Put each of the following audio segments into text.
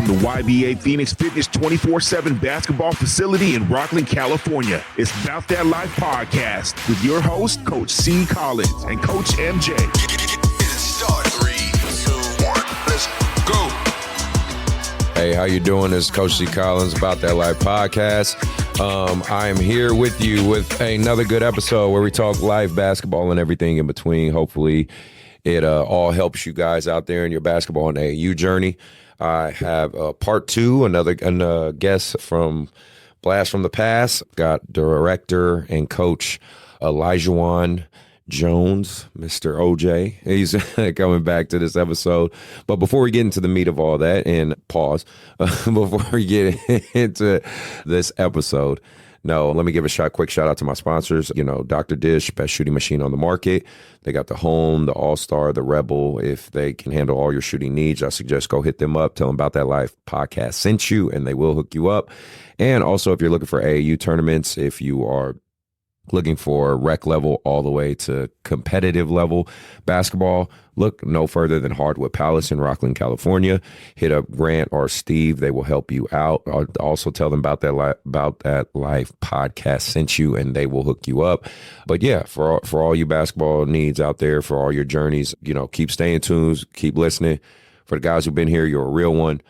from the YBA Phenix Fitness 24/7 basketball facility in Rocklin, California. It's Bout That Life Podcast with your host, Coach C. Collins and Coach MJ. Start 3, 2, 1, let's go. Hey, how you doing? This is Coach C. Collins, Bout That Life Podcast. I am here with you with another good episode where we talk life, basketball, and everything in between. Hopefully, it all helps you guys out there in your basketball and AAU journey. I have part two, another guest from Blast from the Past. Got director and coach Olajuawan Jones, Mr. OJ. He's coming back to this episode. But before we get into the meat of all that, and pause, before we get into this episode, let me give a quick shout out to my sponsors. Dr. Dish, best shooting machine on the market. They got the Home, the All-Star, the Rebel. If they can handle all your shooting needs, I suggest go hit them up. Tell them About That Life Podcast sent you, and they will hook you up. And also, if you're looking for AAU tournaments, if you are looking for rec level all the way to competitive level basketball, look no further than Hardwood Palace in Rocklin, California. Hit up Grant or Steve. They will help you out. I'll also tell them About That Life Podcast sent you, and they will hook you up. But yeah, for all you basketball needs out there, for all your journeys, keep staying tuned, keep listening. For the guys who've been here, you're a real one.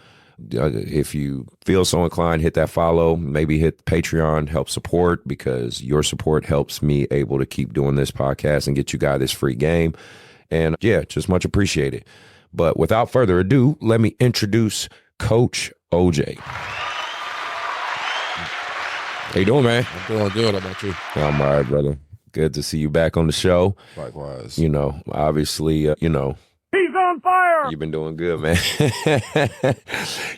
If you feel so inclined, hit that follow, maybe hit Patreon, help support, because your support helps me able to keep doing this podcast and get you guys this free game. And yeah, just much appreciated. But without further ado, let me introduce Coach OJ. How you doing, man? I'm doing good. How about you? I'm all right, brother. Good to see you back on the show. Likewise. Obviously, He's on fire! You've been doing good, man.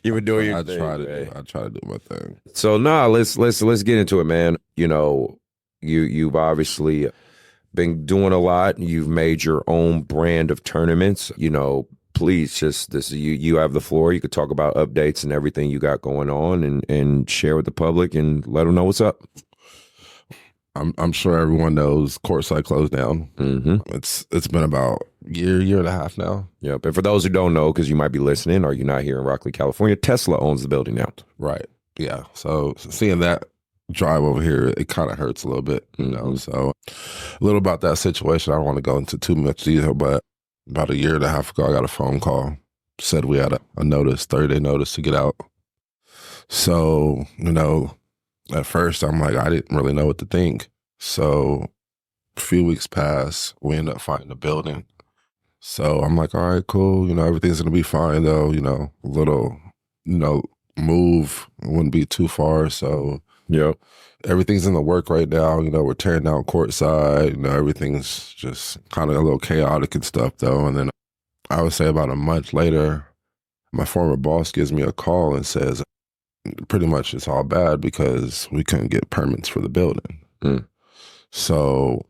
You've been doing your thing. I try to do my thing. So let's get into it, man. You've obviously been doing a lot. You've made your own brand of tournaments. Please you have the floor. You could talk about updates and everything you got going on and share with the public and let them know what's up. I'm sure everyone knows Courtside closed down. Mm-hmm. It's been about year and a half now. Yep. And for those who don't know, because you might be listening or you're not here in Rocklin, California, Tesla owns the building now. Right. Yeah. So seeing that drive over here, it kind of hurts a little bit, Mm-hmm. So a little about that situation. I don't want to go into too much detail, but about a year and a half ago, I got a phone call. Said we had a notice, 30-day notice to get out. So, at first, I'm like, I didn't really know what to think. So a few weeks passed. We ended up finding a building. So I'm like, all right, cool. Everything's going to be fine, though. Little, move wouldn't be too far. So yeah, everything's in the work right now. We're tearing down Courtside. Everything's just kind of a little chaotic and stuff, though. And then I would say about a month later, my former boss gives me a call and says, pretty much it's all bad because we couldn't get permits for the building. Mm. So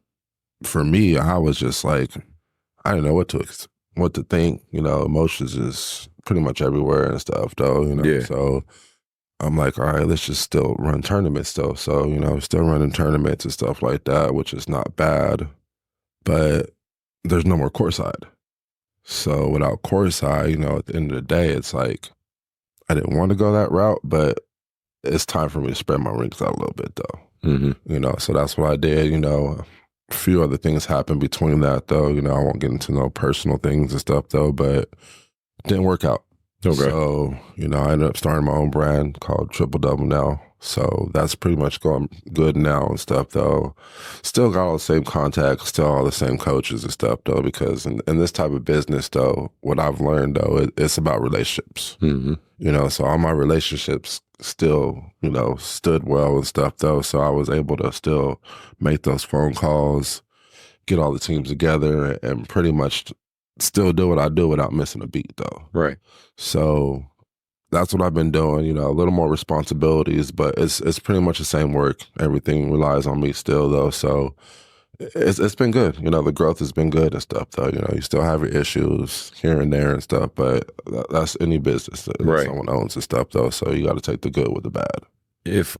for me, I was just like, I didn't know what to think. Emotions is pretty much everywhere and stuff, though. Yeah. So I'm like, all right, let's just still run tournaments, though. So still running tournaments and stuff like that, which is not bad, but there's no more Courtside. So without Courtside, at the end of the day, it's like, I didn't want to go that route, but it's time for me to spread my wings out a little bit, though. Mm-hmm. So that's what I did. A few other things happened between that, though. I won't get into no personal things and stuff, though, but it didn't work out. Okay. So, I ended up starting my own brand called Triple Double now. So that's pretty much going good now and stuff, though. Still got all the same contacts, still all the same coaches and stuff, though, because in this type of business, though, what I've learned, though, it's about relationships. Mm-hmm. So all my relationships still, stood well and stuff, though. So I was able to still make those phone calls, get all the teams together, and pretty much still do what I do without missing a beat, though. Right. So that's what I've been doing, a little more responsibilities, but it's pretty much the same work. Everything relies on me still, though. So it's been good. The growth has been good and stuff, though. You still have your issues here and there and stuff, but that's any business that right. someone owns and stuff, though. So you got to take the good with the bad. If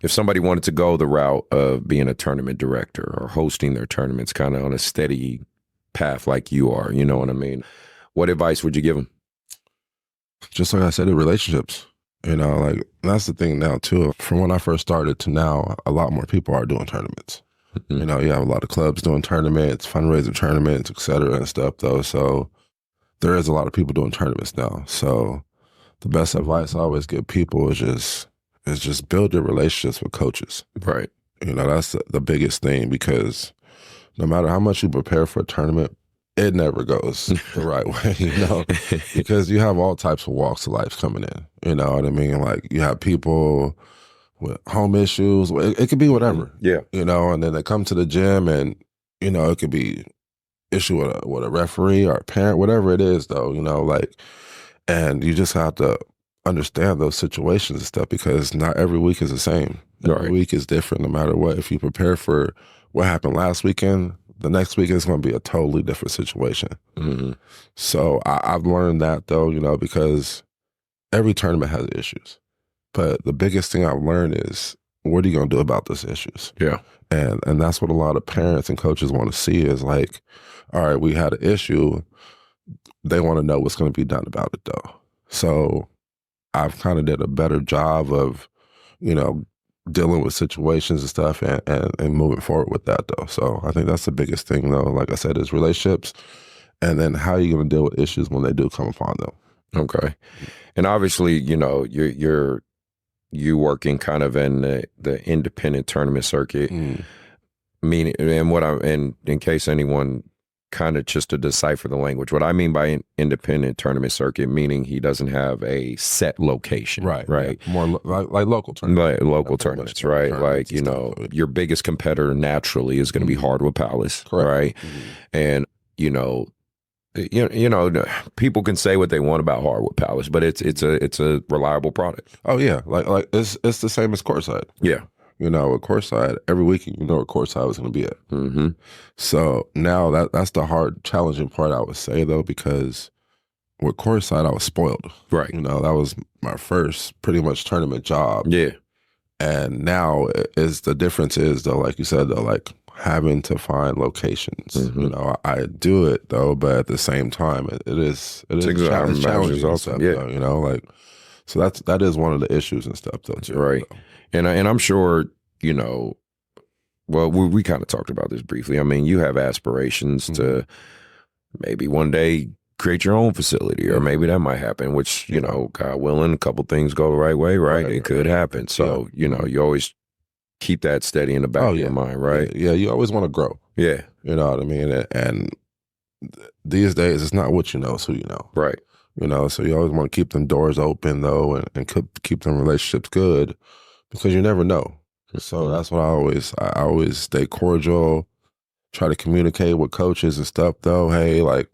somebody wanted to go the route of being a tournament director or hosting their tournaments kind of on a steady path like you are, you know what I mean? What advice would you give them? just like I said, the relationships. You know, like that's the thing now too. From when I first started to now, a lot more people are doing tournaments. You know, you have a lot of clubs doing tournaments, fundraising tournaments, et cetera, and stuff though. So there is a lot of people doing tournaments now. So the best advice I always give people is just build your relationships with coaches. Right. You know, that's the biggest thing, because no matter how much you prepare for a tournament, it never goes the right way, you know, because you have all types of walks of life coming in. You know what I mean? Like you have people with home issues. It could be whatever. Yeah. You know, and then they come to the gym and, you know, it could be issue with a referee or a parent, whatever it is though, you know, like, and you just have to understand those situations and stuff, because not every week is the same. Every week is different no matter what. If you prepare for what happened last weekend, the next week is going to be a totally different situation. So I've learned that though, you know, because every tournament has issues. But the biggest thing I've learned is, what are you going to do about those issues? Yeah. And that's what a lot of parents and coaches want to see is like, all right, we had an issue. They want to know what's going to be done about it though. So I've kind of did a better job of, you know, dealing with situations and stuff and moving forward with that though. So I think that's the biggest thing though, like I said, is relationships, and then how are you going to deal with issues when they do come upon them. Okay. And obviously, you know, you working kind of in the independent tournament circuit, meaning, and in case anyone kind of just to decipher the language, what I mean by an independent tournament circuit, meaning he doesn't have a set location, right? Yeah. More like local tournaments, tournaments, right? Like, you know, your biggest competitor naturally is going to be Hardwood Palace, right? And you know, people can say what they want about Hardwood Palace, but it's a reliable product. Oh yeah, like it's the same as Courtside. Yeah. You know, at Courtside, every weekend, you know where Courtside was going to be at. So now that's the hard, challenging part, I would say, though, because with Courtside, I was spoiled. Right. You know, that was my first pretty much tournament job. Yeah. And now the difference is, though, like you said, though, like having to find locations. You know, I do it, though, but at the same time, it is challenging also. Yeah. Though, you know, like, so that is one of the issues and stuff, though, too. Right. Though. And I'm sure, you know, well, we kind of talked about this briefly. I mean, you have aspirations to maybe one day create your own facility, or maybe that might happen, which, you know, God willing, a couple things go the right way, right? It could happen. So, you know, you always keep that steady in the back of your mind, right? Yeah, you always want to grow. Yeah. You know what I mean? And these days, it's not what you know, it's who you know. Right. You know, so you always want to keep them doors open, though, and keep them relationships good, because you never know. So that's what I always stay cordial, try to communicate with coaches and stuff though. Hey, like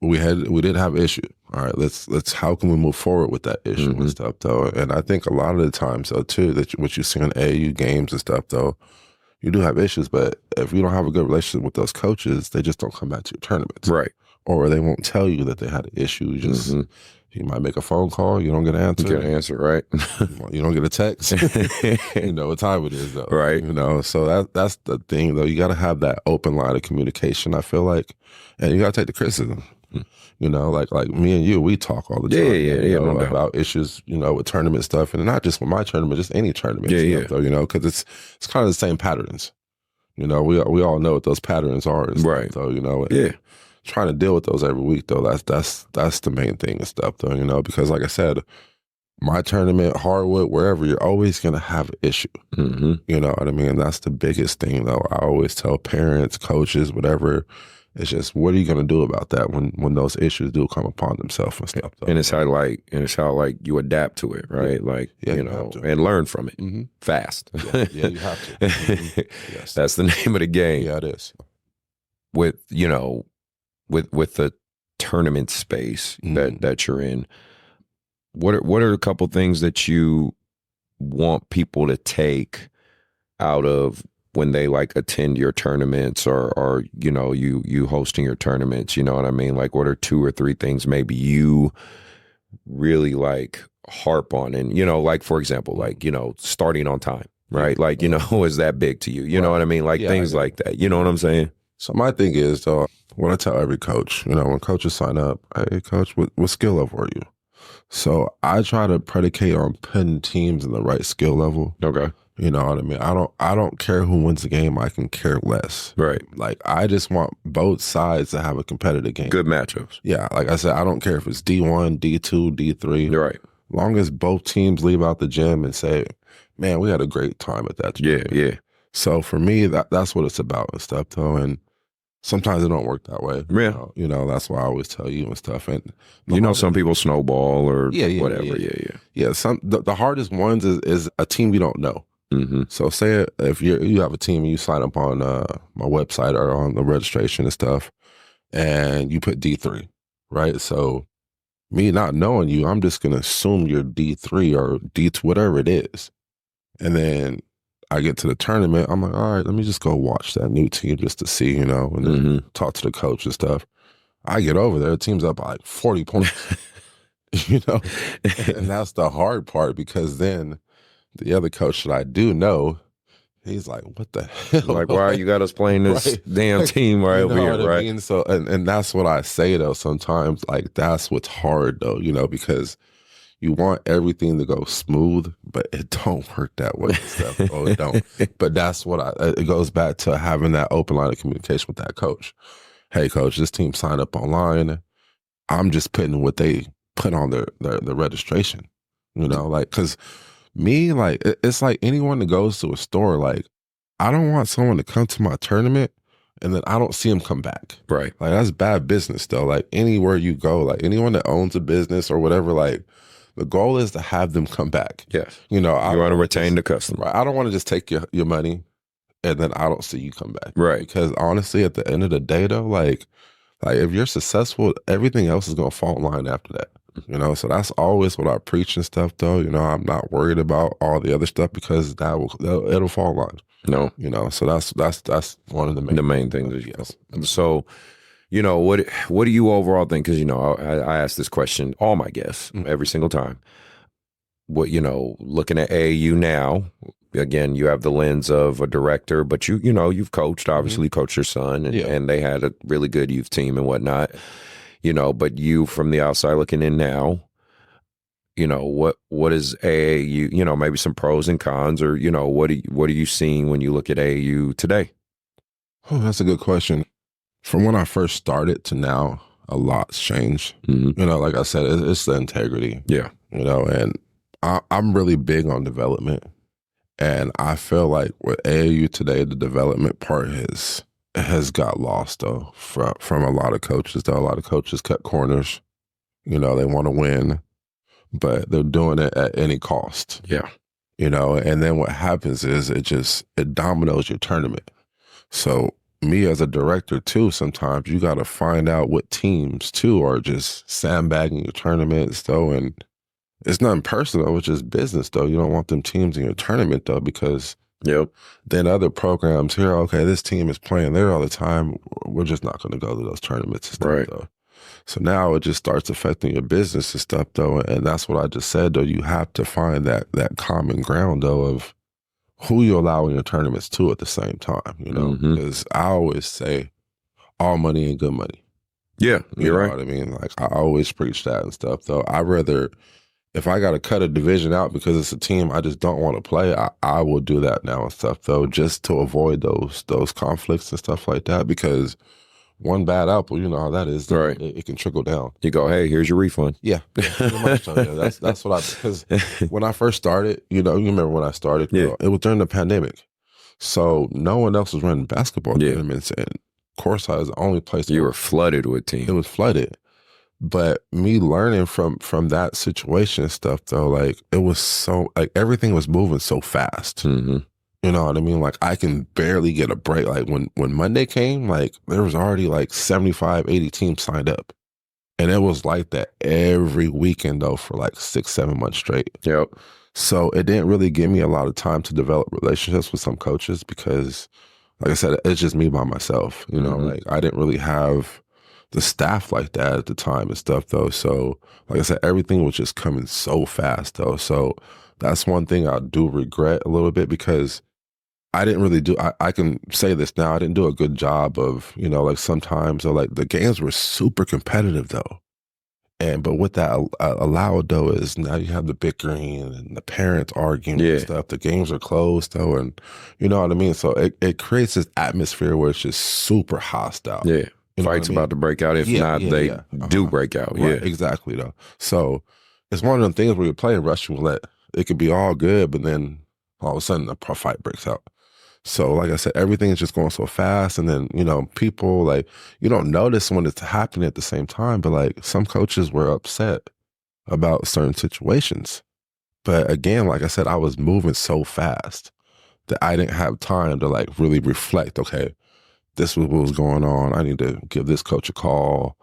we did have an issue. All right, let's how can we move forward with that issue and stuff though? And I think a lot of the times though too, that what you see on AAU games and stuff though, you do have issues, but if you don't have a good relationship with those coaches, they just don't come back to your tournaments. Right. Or they won't tell you that they had an issue. You might make a phone call, you don't get an answer. You get an answer, right? You don't get a text. You know what time it is, though. Right. You know, so that's the thing, though. You got to have that open line of communication, I feel like. And you got to take the criticism. You know, like me and you, we talk all the time. Yeah, about issues, you know, with tournament stuff. And not just with my tournament, just any tournament stuff, though, you know, because it's kind of the same patterns. You know, we all know what those patterns are and stuff, though, you know. And trying to deal with those every week, though, that's the main thing and stuff, though, you know, because like I said, my tournament, Hardwood, wherever, you're always going to have an issue. You know what I mean? And that's the biggest thing, though. I always tell parents, coaches, whatever, it's just, what are you going to do about that when those issues do come upon themselves and stuff, though? And it's how you adapt to it, right? Like, you know, and learn from it fast. Yeah, you have to. Yes. That's the name of the game. Yeah, it is. With, you know, with the tournament space that you're in, what are a couple things that you want people to take out of when they like attend your tournaments or you know, you hosting your tournaments, you know what I mean? Like, what are 2 or 3 things maybe you really like harp on? And, you know, like, for example, like, you know, starting on time, right? Like, you know, is that big to you? You know what I mean? Like things like that. You know what I'm saying? So my thing is, though, what I tell every coach, you know, when coaches sign up, hey, coach, what skill level are you? So I try to predicate on putting teams in the right skill level. Okay. You know what I mean? I don't care who wins the game. I can care less. Right. Like, I just want both sides to have a competitive game. Good matchups. Yeah. Like I said, I don't care if it's D1, D2, D3. You're right. Long as both teams leave out the gym and say, man, we had a great time at that gym. Yeah. So for me, that's what it's about and stuff, though. And sometimes it don't work that way. Yeah. You know, that's why I always tell you and stuff. And some people snowball or whatever. Yeah. The hardest ones is a team you don't know. Mm-hmm. So say if you have a team and you sign up on my website or on the registration and stuff, and you put D3, right? So me not knowing you, I'm just gonna assume you're D3 or D2, whatever it is, and then I get to the tournament. I'm like, all right, let me just go watch that new team just to see, and then talk to the coach and stuff. I get over there, the team's up by like 40 points, and that's the hard part, because then the other coach that I do know, he's like, what the hell? Like, why you got us playing this damn team over here, right? I mean? So, and that's what I say, though, sometimes, like, that's what's hard, though, because you want everything to go smooth, but it don't work that way and stuff. Oh, it don't. But that's what it goes back to having that open line of communication with that coach. Hey, coach, this team signed up online. I'm just putting what they put on the registration, like, because me, like, it's like anyone that goes to a store, like, I don't want someone to come to my tournament and then I don't see them come back. Right. Like, that's bad business, though. Like, anywhere you go, like, anyone that owns a business or whatever, like, the goal is to have them come back. Yes. You want to retain the customer. Right. I don't want to just take your money and then I don't see you come back. Right. Because honestly, at the end of the day, though, like if you're successful, everything else is going to fall in line after that. So that's always what I preach and stuff, though. I'm not worried about all the other stuff, because it'll fall in line. No. So that's one of the main things. Yes. So, what do you overall think? Because, I ask this question all my guests every single time. What, looking at AAU now, again, you have the lens of a director, but you've coached, obviously coached your son, and they had a really good youth team and whatnot. But you from the outside looking in now, what is AAU, maybe some pros and cons, or, what are you seeing when you look at AAU today? Oh, that's a good question. From when I first started to now, a lot's changed. Mm-hmm. Like I said, it's the integrity. Yeah. And I'm really big on development. And I feel like with AAU today, the development part has got lost, though, from a lot of coaches. Though a lot of coaches cut corners. They want to win, but they're doing it at any cost. Yeah. And then what happens is it dominoes your tournament. So me as a director, too, sometimes you got to find out what teams, too, are just sandbagging your tournaments, though. And it's nothing personal, it's just business, though. You don't want them teams in your tournament, though, because then other programs here, okay, this team is playing there all the time. We're just not going to go to those tournaments and stuff, though. So now it just starts affecting your business and stuff, though. And that's what I just said, though. You have to find that common ground, though, of who you allow in your tournaments, too, at the same time, because I always say all money ain't good money. Yeah, you're right. You know what I mean? Like, I always preach that and stuff, though. I rather, if I got to cut a division out because it's a team I just don't want to play, I will do that now and stuff, though, just to avoid those conflicts and stuff like that, because one bad apple, you know how that is. Right. It can trickle down. You go, hey, here's your refund. Yeah. Pretty much so, yeah. That's what because when I first started, you remember when I started, it was during the pandemic. So no one else was running basketball tournaments, and Courtside is the only place. You were flooded with teams. It was flooded. But me learning from that situation and stuff, though, like, it was so, like, everything was moving so fast. Mm-hmm. You know what I mean? Like, I can barely get a break. Like, when Monday came, like, there was already like 75, 80 teams signed up. And it was like that every weekend, though, for like 6-7 months straight. Yep. So it didn't really give me a lot of time to develop relationships with some coaches because, like I said, it's just me by myself. Like, I didn't really have the staff like that at the time and stuff, though. So, like I said, everything was just coming so fast, though. So that's one thing I do regret a little bit, because I didn't really I can say this now, I didn't do a good job of, like, sometimes, like, the games were super competitive, though. But what that allowed though is now you have the bickering and the parents arguing and stuff. The games are closed though, and you know what I mean. So it creates this atmosphere where it's just super hostile. Yeah, you know fights about to break out. If not, they do break out. Right, exactly though. So it's one of them things where you're playing Russian roulette. It could be all good, but then all of a sudden a fight breaks out. So like I said, everything is just going so fast. And then, you know, people like, you don't notice when it's happening at the same time, but like some coaches were upset about certain situations. But again, like I said, I was moving so fast that I didn't have time to like really reflect, okay, this was what was going on. I need to give this coach a call.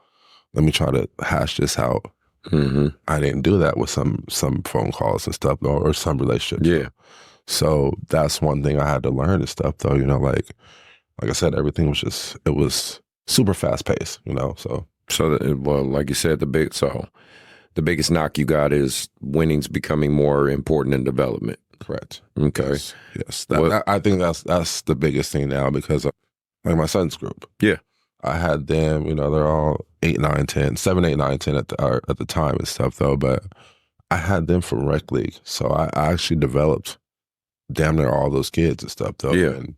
Let me try to hash this out. Mm-hmm. I didn't do that with some phone calls and stuff or some relationships. Yeah. So that's one thing I had to learn and stuff though, you know, like I said, everything was just, it was super fast paced, you know, so. Well, like you said, the biggest knock you got is winning's becoming more important in development. Correct. Okay. Yes. I think that's the biggest thing now because of, like my son's group. Yeah. I had them, you know, they're all 8, 9, 10, 7, 8, 9, 10 at the time and stuff though, but I had them from rec league. So I actually developed damn near all those kids and stuff though. Yeah. And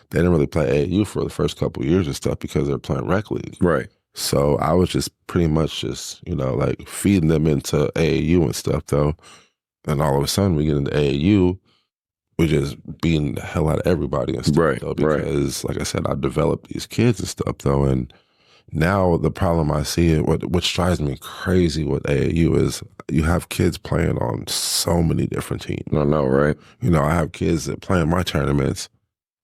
they didn't really play AAU for the first couple of years and stuff because they're playing rec league. Right. So I was just pretty much just, you know, like feeding them into AAU and stuff though. And all of a sudden we get into AAU, we're just beating the hell out of everybody and stuff though, because like I said, I developed these kids and stuff though. And now the problem I see, which drives me crazy with AAU is you have kids playing on so many different teams. I know, right? You know, I have kids that play in my tournaments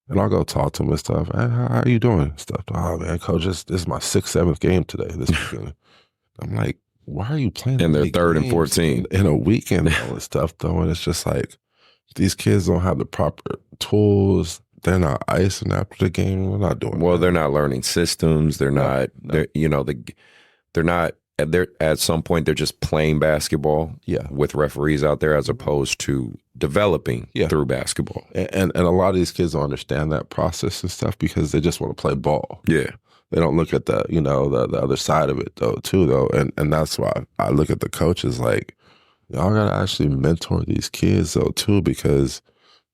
and I'll go talk to them and stuff. Hey, how are you doing? And stuff. Oh man, coach, this is my 6th, 7th game today, this weekend. I'm like, why are you playing? And they're 3rd and 14 in a weekend and all this stuff though. And it's just like, these kids don't have the proper tools. They're not icing after the game. We're not doing Well, that. they're not learning systems. They're not, they're, you know, they're not, they're at some point they're just playing basketball with referees out there as opposed to developing through basketball. And a lot of these kids don't understand that process and stuff because they just want to play ball. Yeah. They don't look at the, you know, the other side of it though, too, though. And that's why I look at the coaches like, y'all got to actually mentor these kids though, too, because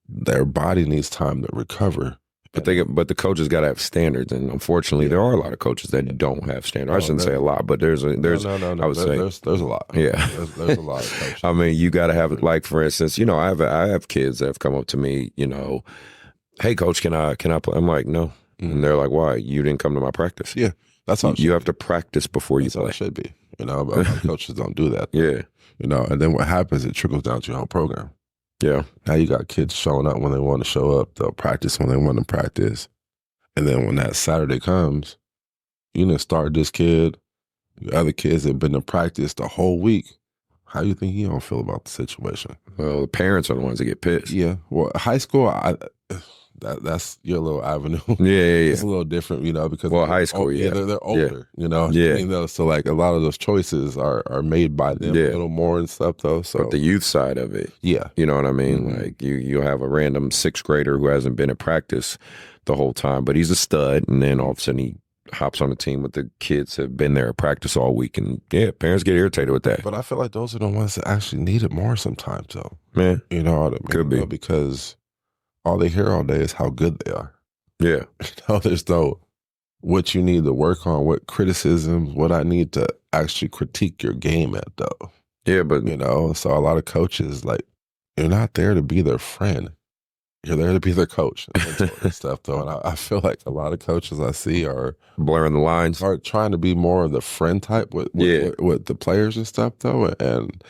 their body needs time to recover. But the coaches got to have standards, and unfortunately, there are a lot of coaches that don't have standards. I shouldn't say a lot, but there's. No. I would say there's a lot. Yeah, there's a lot of coaches. I mean, you got to have, like, for instance, you know, I have kids that have come up to me, you know, hey, coach, can I play? I'm like, no, and they're like, why? You didn't come to my practice. Yeah, that's how you have to practice before you play. That's how it should be. You know, but coaches don't do that. Yeah, you know, and then what happens? It trickles down to your whole program. Yeah. Now you got kids showing up when they want to show up. They'll practice when they want to practice. And then when that Saturday comes, you done start this kid, the other kids that have been to practice the whole week. How you think he don't feel about the situation? Well, the parents are the ones that get pissed. Yeah. Well, high school, that's your little avenue. Yeah. It's a little different, you know, because high school, they're older, you know. Yeah. You know, so like a lot of those choices are made by them a little more and stuff though. So but the youth side of it, you know what I mean? Like you'll have a random 6th grader who hasn't been at practice the whole time, but he's a stud, and then all of a sudden he hops on a team with the kids that have been there at practice all week, and parents get irritated with that. But I feel like those are the ones that actually need it more sometimes though. Man, you know what I mean? Could be. Because all they hear all day is how good they are. Yeah. You know, there's no what you need to work on, what criticisms, what I need to actually critique your game at though. Yeah, but you know, so a lot of coaches, like, you're not there to be their friend. You're there to be their coach and stuff though. And I feel like a lot of coaches I see are blurring the lines. Are trying to be more of the friend type with the players and stuff though. And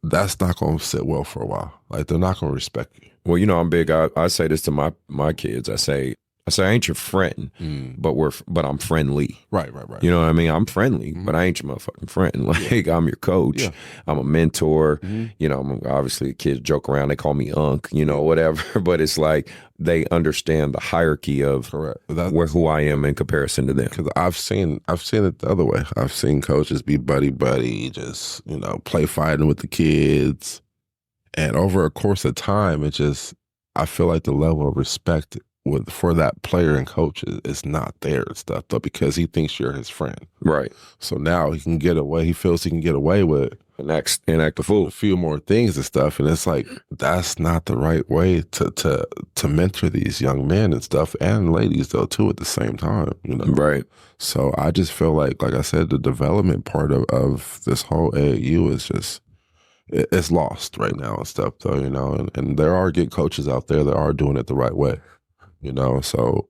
that's not going to sit well for a while. Like, they're not going to respect you. Well, you know, I'm big. I say this to my kids. I say I ain't your friend, but I'm friendly. Right. You know what I mean? I'm friendly, but I ain't your motherfucking friend. Like, I'm your coach. Yeah. I'm a mentor. You know, obviously kids joke around. They call me Unc, you know, whatever. But it's like they understand the hierarchy of who I am in comparison to them. Because I've seen it the other way. I've seen coaches be buddy, just, you know, play fighting with the kids. And over a course of time, I feel like the level of respect for that player and coach is not there and stuff though, because he thinks you're his friend. Right. So now he can get away. He feels he can get away with Act the fool. a few more things and stuff. And it's like, that's not the right way to mentor these young men and stuff, and ladies though too at the same time, you know? Right. So I just feel like I said, the development part of this whole AAU is just, it's lost right now and stuff though, you know, and there are good coaches out there that are doing it the right way, you know? So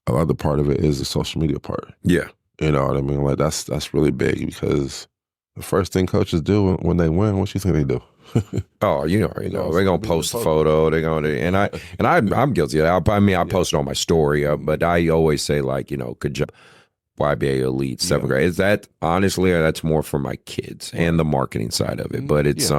a other part of it is the social media part. Yeah. You know what I mean? Like that's really big, because the first thing coaches do when they win, what you think they do? Oh, you know, they're gonna post a photo. They're gonna, I'm guilty of that. I mean, I posted on my story, but I always say, like, you know, good job, YBA elite 7th grade. Is that honestly, that's more for my kids and the marketing side of it. But it's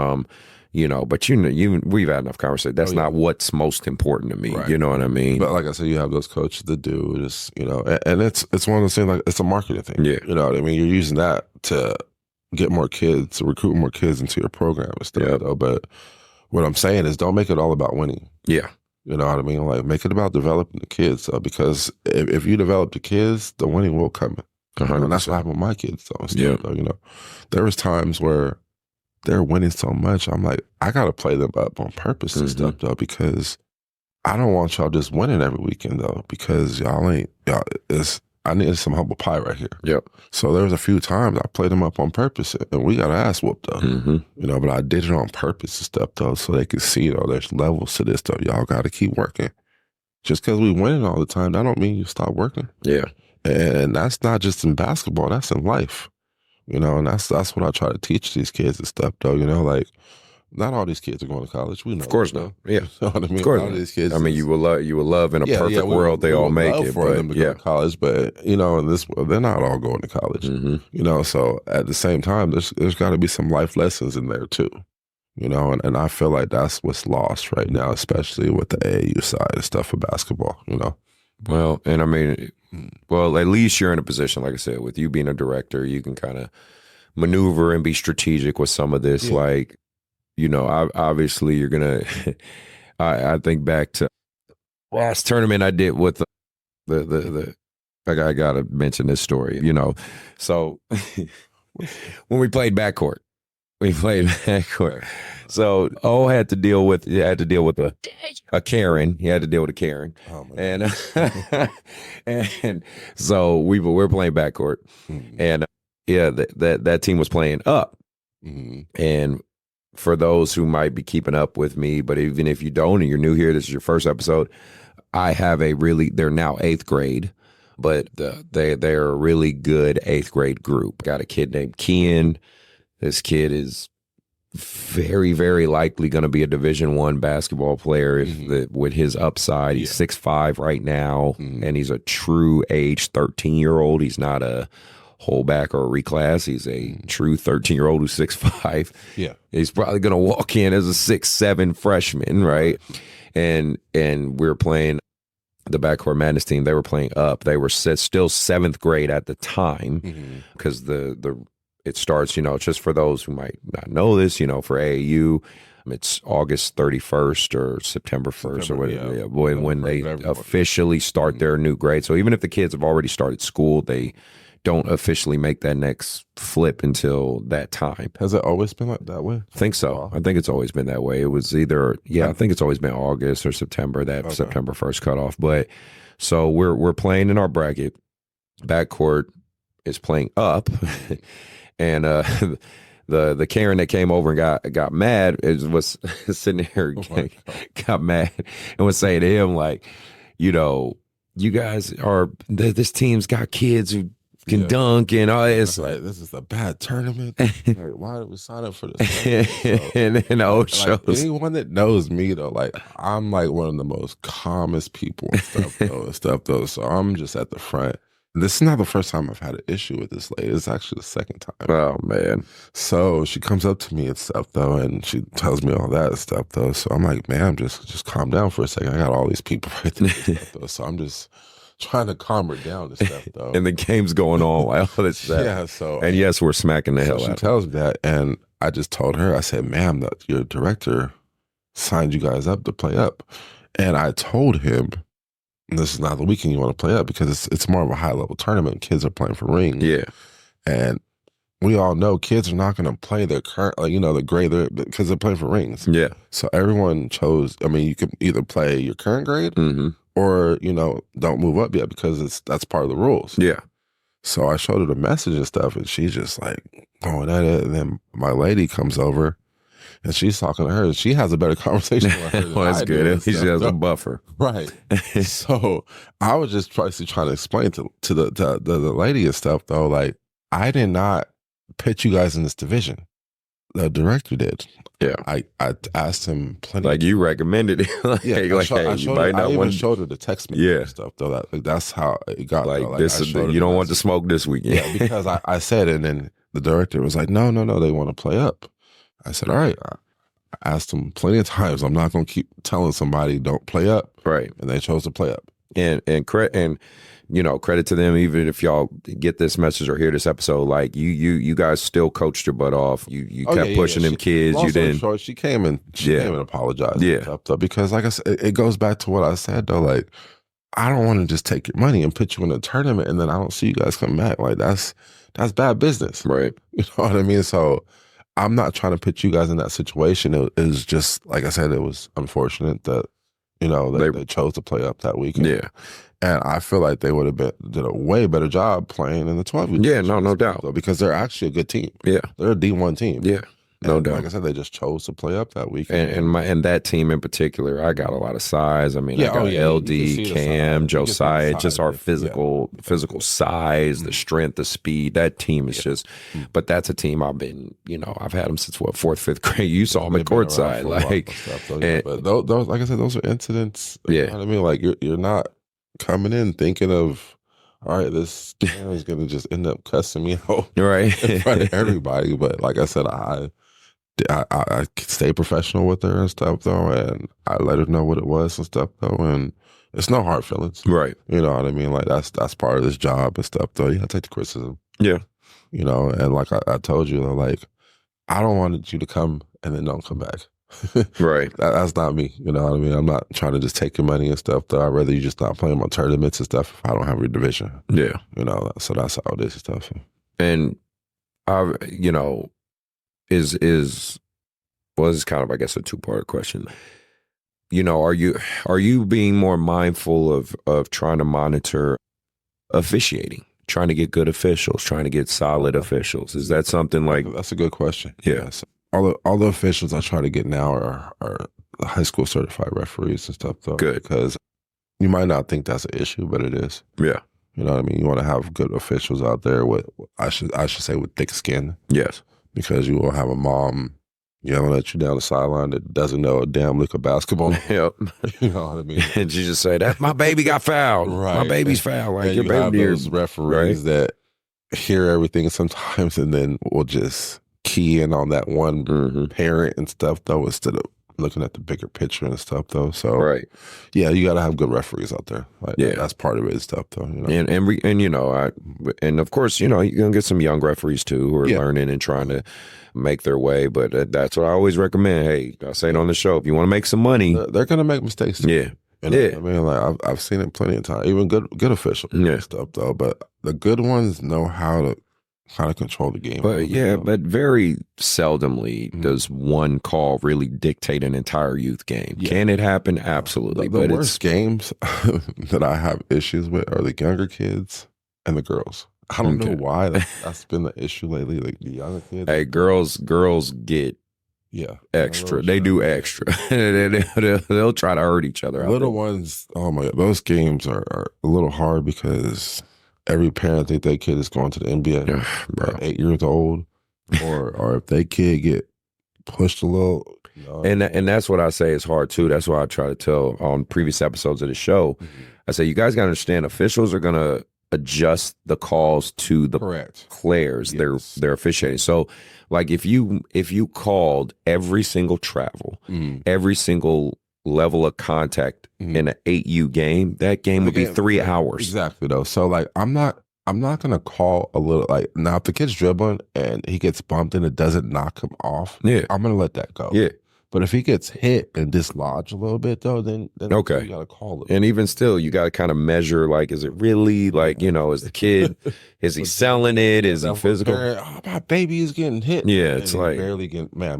you know, but we've had enough conversation. That's not what's most important to me. Right. You know what I mean? But like I said, you have those coaches that do this, you know, and it's one of those things, like, it's a marketing thing. Yeah. You know what I mean? You're using that to get more kids, to recruit more kids into your program and stuff, though. But what I'm saying is, don't make it all about winning. Yeah. You know what I mean? Like, make it about developing the kids, because if you develop the kids, the winning will come. And that's what happened with my kids, though. And stuff, though, you know, there was times where they're winning so much, I'm like, I got to play them up on purpose and stuff, though, because I don't want y'all just winning every weekend, though, because I need some humble pie right here. Yep. So there was a few times I played them up on purpose, and we got our ass whooped, though. You know, but I did it on purpose and stuff, though, so they could see, though, there's levels to this, though. Y'all got to keep working. Just because we winning all the time, that don't mean you stop working. Yeah. And that's not just in basketball, that's in life. You know, and that's what I try to teach these kids and stuff, though. You know, like, not all these kids are going to college. We know. Of course not. Yeah. You know what I mean? Of course all not. These kids. I mean, you will love in a perfect world they all make it, for them to go to college, but you know, in this world, they're not all going to college. You know, so at the same time, there's got to be some life lessons in there too. You know, and I feel like that's what's lost right now, especially with the AAU side of stuff for basketball. You know. Well, and I mean, well, at least you're in a position, like I said, with you being a director, you can kind of maneuver and be strategic with some of this. Like, you know, obviously you're going to, I think back to last tournament I did with the I got to mention this story, you know. So when we played backcourt, so O had to deal with a Karen. He had to deal with a Karen, and so we were playing backcourt, and that team was playing up, and for those who might be keeping up with me, but even if you don't and you're new here, this is your first episode. I have they're now 8th grade, but they're a really good 8th grade group. Got a kid named Kian. This kid is very, very likely going to be a Division I basketball player with his upside. He's 6'5" right now, and he's a true age 13-year-old. He's not a holdback or a reclass. He's a true 13-year-old who's 6'5". Yeah, he's probably going to walk in as a 6'7" freshman, right? And we're playing the backcourt madness team. They were playing up. They were still 7th grade at the time, because it starts, you know, just for those who might not know this, you know, for AAU, it's August 31st or September 1st or whatever. When they officially start their new grade. So even if the kids have already started school, they don't officially make that next flip until that time. Has it always been like that way? I think so. I think it's always been that way. It was either, I think it's always been August or September, September 1st cutoff. But so we're playing in our bracket. Backcourt is playing up. And the Karen that came over and got mad was sitting there, got mad and was saying to him, like, you know, you guys this team's got kids who can dunk and all. It's like, this is a bad tournament. Like, why did we sign up for this? And like, anyone that knows me though, like, I'm like one of the most calmest people and stuff though. So I'm just at the front. This is not the first time I've had an issue with this lady. It's actually the second time. Oh, man. So she comes up to me and stuff, though, and she tells me all that stuff, though. So I'm like, man, just calm down for a second. I got all these people right there and stuff, though. So I'm just trying to calm her down and stuff, though. And the game's going on while all this stuff. Yeah, so. And yes, we're smacking the hell out of her. She tells me that, and I just told her, I said, ma'am, that your director signed you guys up to play up. And I told him this is not the weekend you want to play up because it's more of a high level tournament. Kids are playing for rings. Yeah. And we all know kids are not going to play their current, the grade because they're playing for rings. Yeah. So everyone chose, you could either play your current grade Mm-hmm. or, don't move up yet because that's part of the rules. Yeah. So I showed her the message and stuff, and she's just like going at it. And then my lady comes over, and she's talking to her, and she has a better conversation with her than Well, that's I good. do. She has a buffer. Right. So I was just trying to explain to the lady and stuff, though, like, I did not pitch you guys in this division. The director did. Yeah. I asked him plenty. Like you recommended it. I even to showed her the text message and stuff, though. That's how it got. Like this is you don't want to smoke this weekend. Yeah, because I said it, and then the director was like, no, they want to play up. I said, all right. I asked them plenty of times. I'm not going to keep telling somebody don't play up. Right. And they chose to play up. And credit to them, even if y'all get this message or hear this episode, like you guys still coached your butt off. You kept pushing them kids. You didn't. Short, she came and apologized. Yeah. And stuff, though, because like I said, it goes back to what I said though. Like, I don't want to just take your money and put you in a tournament and then I don't see you guys come back. Like that's bad business. Right. You know what I mean? So I'm not trying to put you guys in that situation. It was just, like I said, it was unfortunate that, they chose to play up that weekend. Yeah. And I feel like they would have did a way better job playing in the 12. Yeah, no doubt. Though, because they're actually a good team. Yeah. They're a D1 team. Yeah. No doubt. Like I said, they just chose to play up that weekend. And that team in particular, I got a lot of size. I got LD, Cam, Josiah, just our physical size, the strength, the speed. That team is just, but that's a team I've been, I've had them since fourth, fifth grade. You saw them at Courtside, but those, like I said, those are incidents. Yeah. You know what I mean? Like you're not coming in thinking of, all right, this guy is going to just end up cussing me out right in front of everybody. But like I said, I stay professional with her and stuff, though, and I let her know what it was and stuff, though, and it's no hard feelings. Right. You know what I mean? Like, that's part of this job and stuff, though. You got to take the criticism. Yeah. And like I told you, though, like, I don't want you to come and then don't come back. Right. That's not me. You know what I mean? I'm not trying to just take your money and stuff, though. I'd rather you just not play my tournaments and stuff if I don't have your division. Yeah. So that's how it is and stuff. And, this is kind of, I guess, a two-part question. Are you being more mindful of trying to monitor officiating, trying to get good officials, trying to get solid officials? Is that something like? That's a good question. Yeah. Yes. All the officials I try to get now are high school certified referees and stuff, though. Good. Because you might not think that's an issue, but it is. Yeah. You know what I mean? You want to have good officials out there with, I should say, with thick skin. Yes. Because you will have a mom yelling at you down the sideline that doesn't know a damn lick of basketball. Yep. You know what I mean? And she just say, "That my baby got fouled. Right. My baby's fouled." Like, and your you baby have those referees that hear everything sometimes and then will just key in on that one parent and stuff, though, instead of looking at the bigger picture and stuff, though. So yeah, you got to have good referees out there. Like, that's part of it and stuff, though. And of course, you're gonna get some young referees too who are learning and trying to make their way. But that's what I always recommend. Hey, I say it on the show. If you want to make some money, they're gonna make mistakes too. Yeah. You know what I mean, like I've seen it plenty of times. Even good officials and stuff, though. But the good ones know how to control the game. But very seldomly does one call really dictate an entire youth game. Yeah. Can it happen? Absolutely. The worst games that I have issues with are the younger kids and the girls. I don't know why that's been the issue lately. Like the younger kids. Hey, girls get extra. They do extra. They'll try to hurt each other. Little ones. Oh my God, those games are a little hard because every parent think their kid is going to the NBA at 8 years old, or if their kid get pushed a little. And that's what I say is hard too. That's why I try to tell on previous episodes of the show. I say you guys got to understand, officials are gonna adjust the calls to the players they're officiating. So, like if you called every single travel, every single level of contact in an AAU game, that game would be 3 hours. Exactly, though. So like I'm not gonna call a little, like, now if the kid's dribbling and he gets bumped and it doesn't knock him off, I'm gonna let that go. Yeah. But if he gets hit and dislodged a little bit, though, then Okay. you got to call it. And even still, you got to kind of measure, like, is it really, like, is the kid, is he selling it? Is he physical? Oh, my baby is getting hit. Yeah, And it's he's like,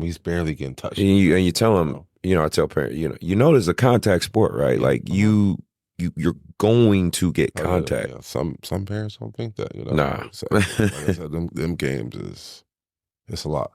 he's barely getting touched. and you tell him, I tell parents, there's a contact sport, right? Like, you're going to get contact. Yeah. Some parents don't think that, Nah. So, like I said, them games it's a lot,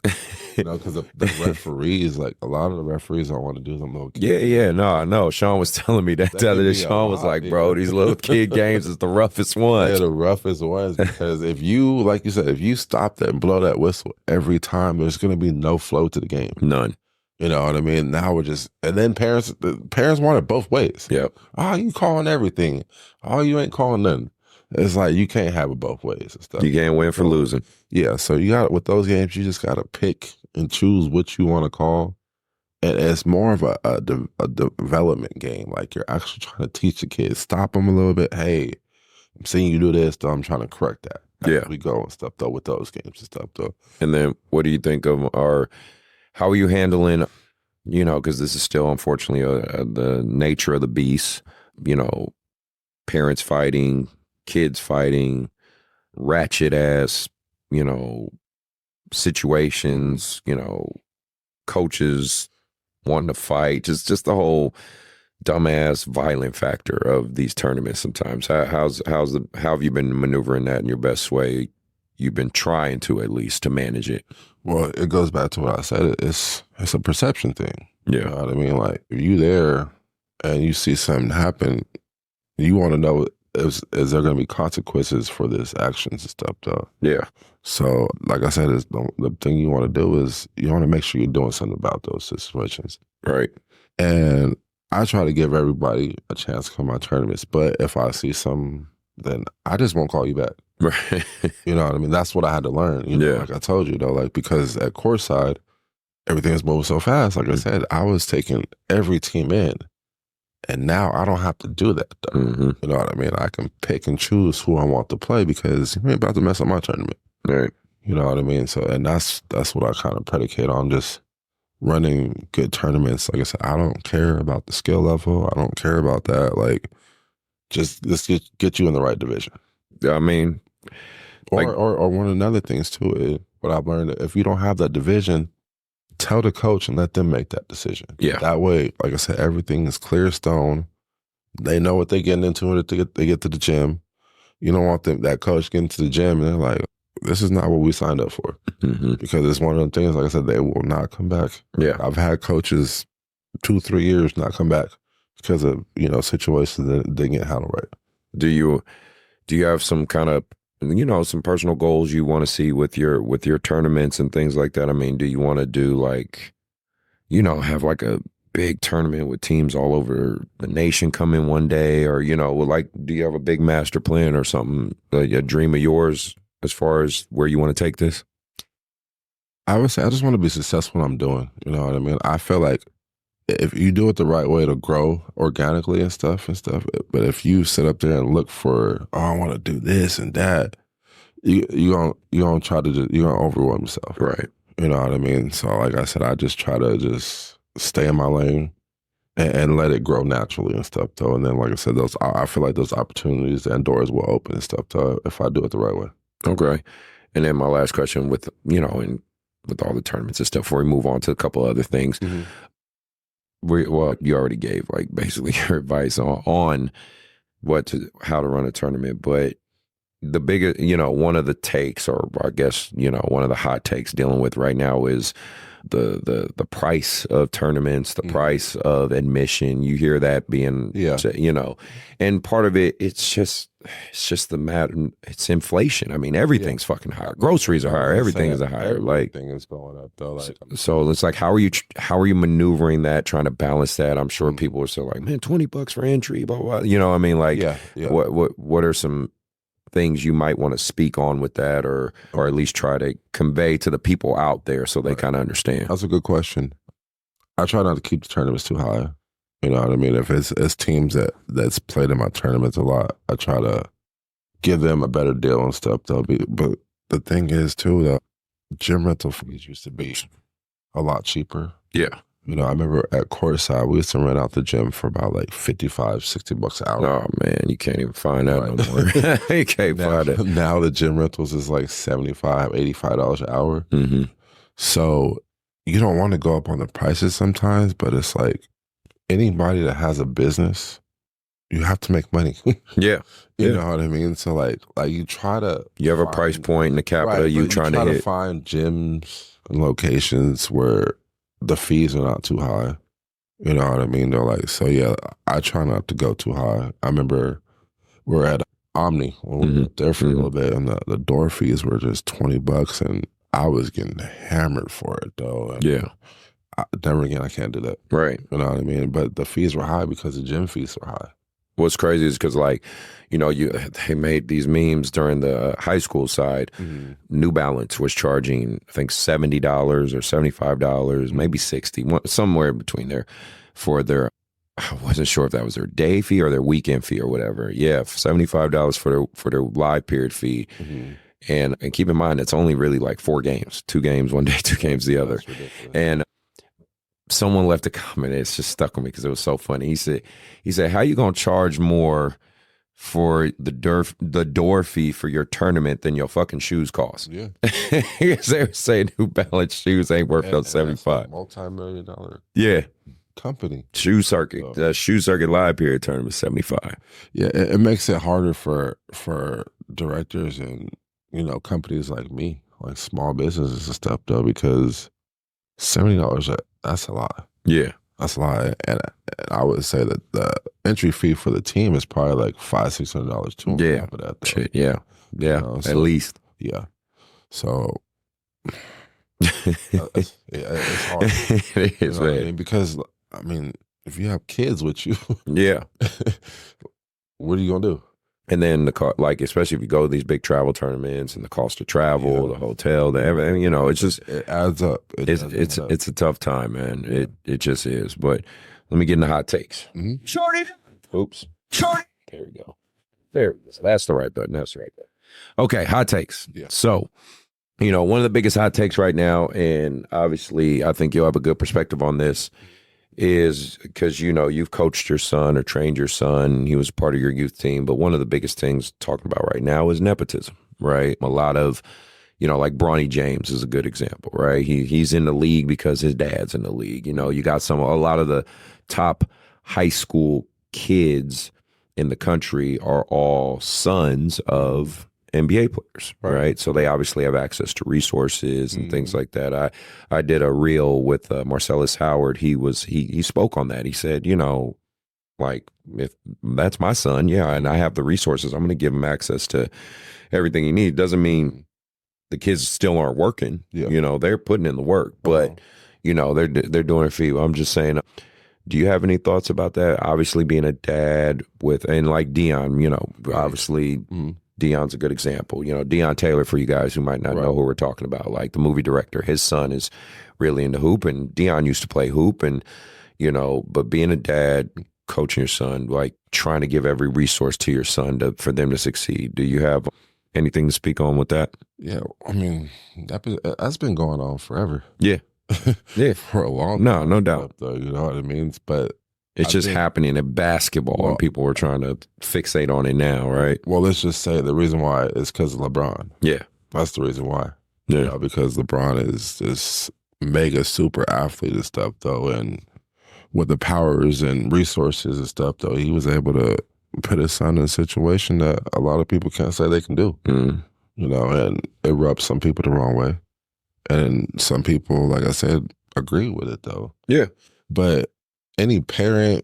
because the referees, like a lot of the referees don't want to do them little kids. Yeah, no, I know. Sean was telling me that the other day. Sean was like, bro, these little kid games is the roughest ones. Yeah, the roughest ones, because if you, like you said, if you stop that and blow that whistle every time, there's going to be no flow to the game. None. You know what I mean? Now and then parents want it both ways. Yep. Oh, you calling everything. Oh, you ain't calling nothing. It's like you can't have it both ways and stuff. You can't win for losing. Yeah, so you got with those games, you just got to pick and choose what you want to call, and it's more of a development game. Like you're actually trying to teach the kids, stop them a little bit. Hey, I'm seeing you do this, though. I'm trying to correct that. As we go and stuff though with those games and stuff though. And then, what do you think of how are you handling? Because this is still unfortunately the nature of the beast. Parents fighting, kids fighting, ratchet ass, situations, coaches wanting to fight, just the whole dumbass violent factor of these tournaments sometimes. How have you been maneuvering that in your best way? You've been trying to, at least, to manage it. Well, it goes back to what I said. It's a perception thing. Yeah. You know what I mean? Like if you there and you see something happen, you want to know, is there going to be consequences for this actions and stuff though? Yeah. So like I said, the thing you want to do is you want to make sure you're doing something about those situations. Right. And I try to give everybody a chance to come to my tournaments, but if I see something, then I just won't call you back. Right. You know what I mean? That's what I had to learn. Like I told you though, like because at Courtside, everything was moving so fast. Like I said, I was taking every team in. And now I don't have to do that though. Mm-hmm. You know what I mean? I can pick and choose who I want to play because you ain't about to mess up my tournament. Right. You know what I mean? So, and that's what I kind of predicate on, just running good tournaments. Like I said, I don't care about the skill level. I don't care about that. Like, just let's get you in the right division. I mean, or one of the other things too is what I've learned: if you don't have that division, tell the coach and let them make that decision. Yeah. That way, like I said, everything is clear stone. They know what they're getting into when they get to the gym. You don't want that coach getting to the gym and they're like, this is not what we signed up for. Mm-hmm. Because it's one of the things, like I said, they will not come back. Yeah. I've had coaches 2-3 years not come back because of, situations that they get handled right. Do you have some kind of, some personal goals you want to see with your tournaments and things like that? I mean, do you want to do have like a big tournament with teams all over the nation come in one day, or, do you have a big master plan or something, a dream of yours as far as where you want to take this? I would say I just want to be successful in what I'm doing. You know what I mean? I feel like if you do it the right way, it'll grow organically and stuff. But if you sit up there and look for, I want to do this and that, you're gonna try to you're gonna overwhelm yourself. Right. You know what I mean? So like I said, I just try to just stay in my lane and let it grow naturally and stuff though. And then like I said, I feel like those opportunities and doors will open and stuff though if I do it the right way. Okay. And then my last question with and with all the tournaments and stuff before we move on to a couple other things. Mm-hmm. You already gave basically your advice on how to run a tournament, but the biggest, one of the takes, or I guess, one of the hot takes dealing with right now is the price of tournaments, the price of admission. You hear that being, and part of it, it's just the matter. It's inflation. I mean, everything's fucking higher. Groceries are higher. Everything is higher. Everything is going up though. So it's like, how are you maneuvering that, trying to balance that? I'm sure people are still like, man, $20 for entry, blah, blah, blah. You know what I mean? Like, what are some things you might want to speak on with that, or at least try to convey to the people out there so they kind of understand? That's a good question. I try not to keep the tournaments too high. You know what I mean? If it's teams that's played in my tournaments a lot, I try to give them a better deal and stuff. But the thing is too, the gym rental fees used to be a lot cheaper. Yeah. You know, I remember at Courtside, we used to rent out the gym for about like $55-$60 an hour. Oh man, you can't even find that no more. You can't find it. Now the gym rentals is like $75-$85 an hour. Mm-hmm. So you don't want to go up on the prices sometimes, but it's like anybody that has a business, you have to make money. Yeah. You know what I mean? So like you try to you have a price point in the capital you trying to hit. Find gyms and locations where the fees are not too high. You know what I mean? They're like, so yeah, I try not to go too high. I remember we were at Omni when we were there for a little bit, and the door fees were just $20, and I was getting hammered for it though. And yeah. Never again, I can't do that. Right. You know what I mean? But the fees were high because the gym fees were high. What's crazy is because, like, you know, they made these memes during the high school side. Mm-hmm. New Balance was charging, I think, $70 or $75, maybe $60, somewhere between there, for their. I wasn't sure if that was their day fee or their weekend fee or whatever. Yeah, $75 for their live period fee. Mm-hmm. And keep in mind, it's only really like 4 games, 2 games one day, 2 games the other. And someone left a comment. It's just stuck with me because it was so funny. He said, "How you gonna charge more for the door fee for your tournament than your fucking shoes cost?" Yeah, because they were saying New Balance shoes ain't worth no $75. Multi-million-dollar company. Shoe Circuit, the Shoe Circuit live period tournament, $75. Yeah, it makes it harder for directors and companies like me, like small businesses and stuff, though, because $70, that's a lot. Yeah. That's a lot. And I would say that the entry fee for the team is probably like $500-$600 too. Yeah. For that, shit, yeah. Yeah. At least. Yeah. So it's hard. It is, man. I mean? Because, if you have kids with you, yeah. What are you gonna do? And then especially if you go to these big travel tournaments and the cost of travel, the hotel, the everything, it's just it adds up. It's a tough time, man. Yeah. It just is. But let me get into hot takes. Mm-hmm. Shorty. Oops. Shorty. There we go. There it is. That's the right button. That's the right button. Okay, hot takes. Yeah. So, one of the biggest hot takes right now, and obviously I think you'll have a good perspective on this, is because, you've coached your son or trained your son. He was part of your youth team. But one of the biggest things talking about right now is nepotism, right? A lot of, like Bronny James is a good example, right? He's in the league because his dad's in the league. You got a lot of the top high school kids in the country are all sons of NBA players, right? So they obviously have access to resources and things like that. I did a reel with Marcellus Howard. He spoke on that. He said, like, if that's my son, and I have the resources, I'm going to give him access to everything he needs. Doesn't mean the kids still aren't working. Yeah. They're putting in the work, but they're doing it for you. I'm just saying. Do you have any thoughts about that? Obviously, being a dad and like Dion, obviously. Mm-hmm. Dion's a good example. Deion Taylor, for you guys who might not know who we're talking about, like the movie director, his son is really into hoop, and Dion used to play hoop, and, but being a dad, coaching your son, like trying to give every resource to your son for them to succeed. Do you have anything to speak on with that? Yeah, that's been going on forever. Yeah. Yeah. For a long time. No doubt. Though, you know what I mean? But it's just happening in basketball, and people are trying to fixate on it now, right? Well, let's just say the reason why is because of LeBron. Yeah. That's the reason why. Yeah. Because LeBron is this mega super athlete and stuff, though, and with the powers and resources and stuff, though, he was able to put his son in a situation that a lot of people can't say they can do. And it rubs some people the wrong way. And some people, like I said, agree with it, though. Yeah. But any parent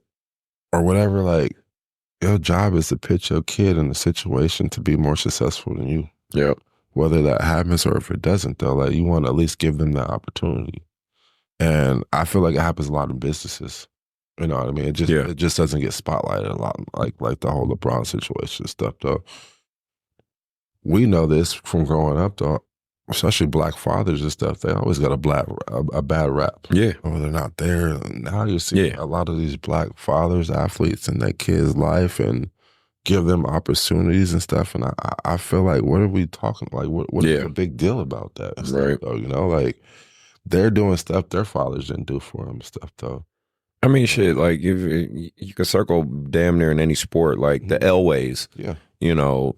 or whatever, like, your job is to pitch your kid in a situation to be more successful than you. Yeah. Whether that happens or if it doesn't, though, like, you want to at least give them that opportunity. And I feel like it happens a lot in businesses. You know what I mean? It just doesn't get spotlighted a lot, like the whole LeBron situation stuff, though. We know this from growing up, though. Especially black fathers and stuff, they always got a bad rap. Yeah. Or they're not there. Now you see a lot of these black fathers, athletes in their kids' life and give them opportunities and stuff. And I feel like, what are we talking, like, what is the big deal about that? Right. Stuff, like, they're doing stuff their fathers didn't do for them, stuff though. I mean, shit, like if you can circle damn near in any sport, like the Elways, Yeah. you know.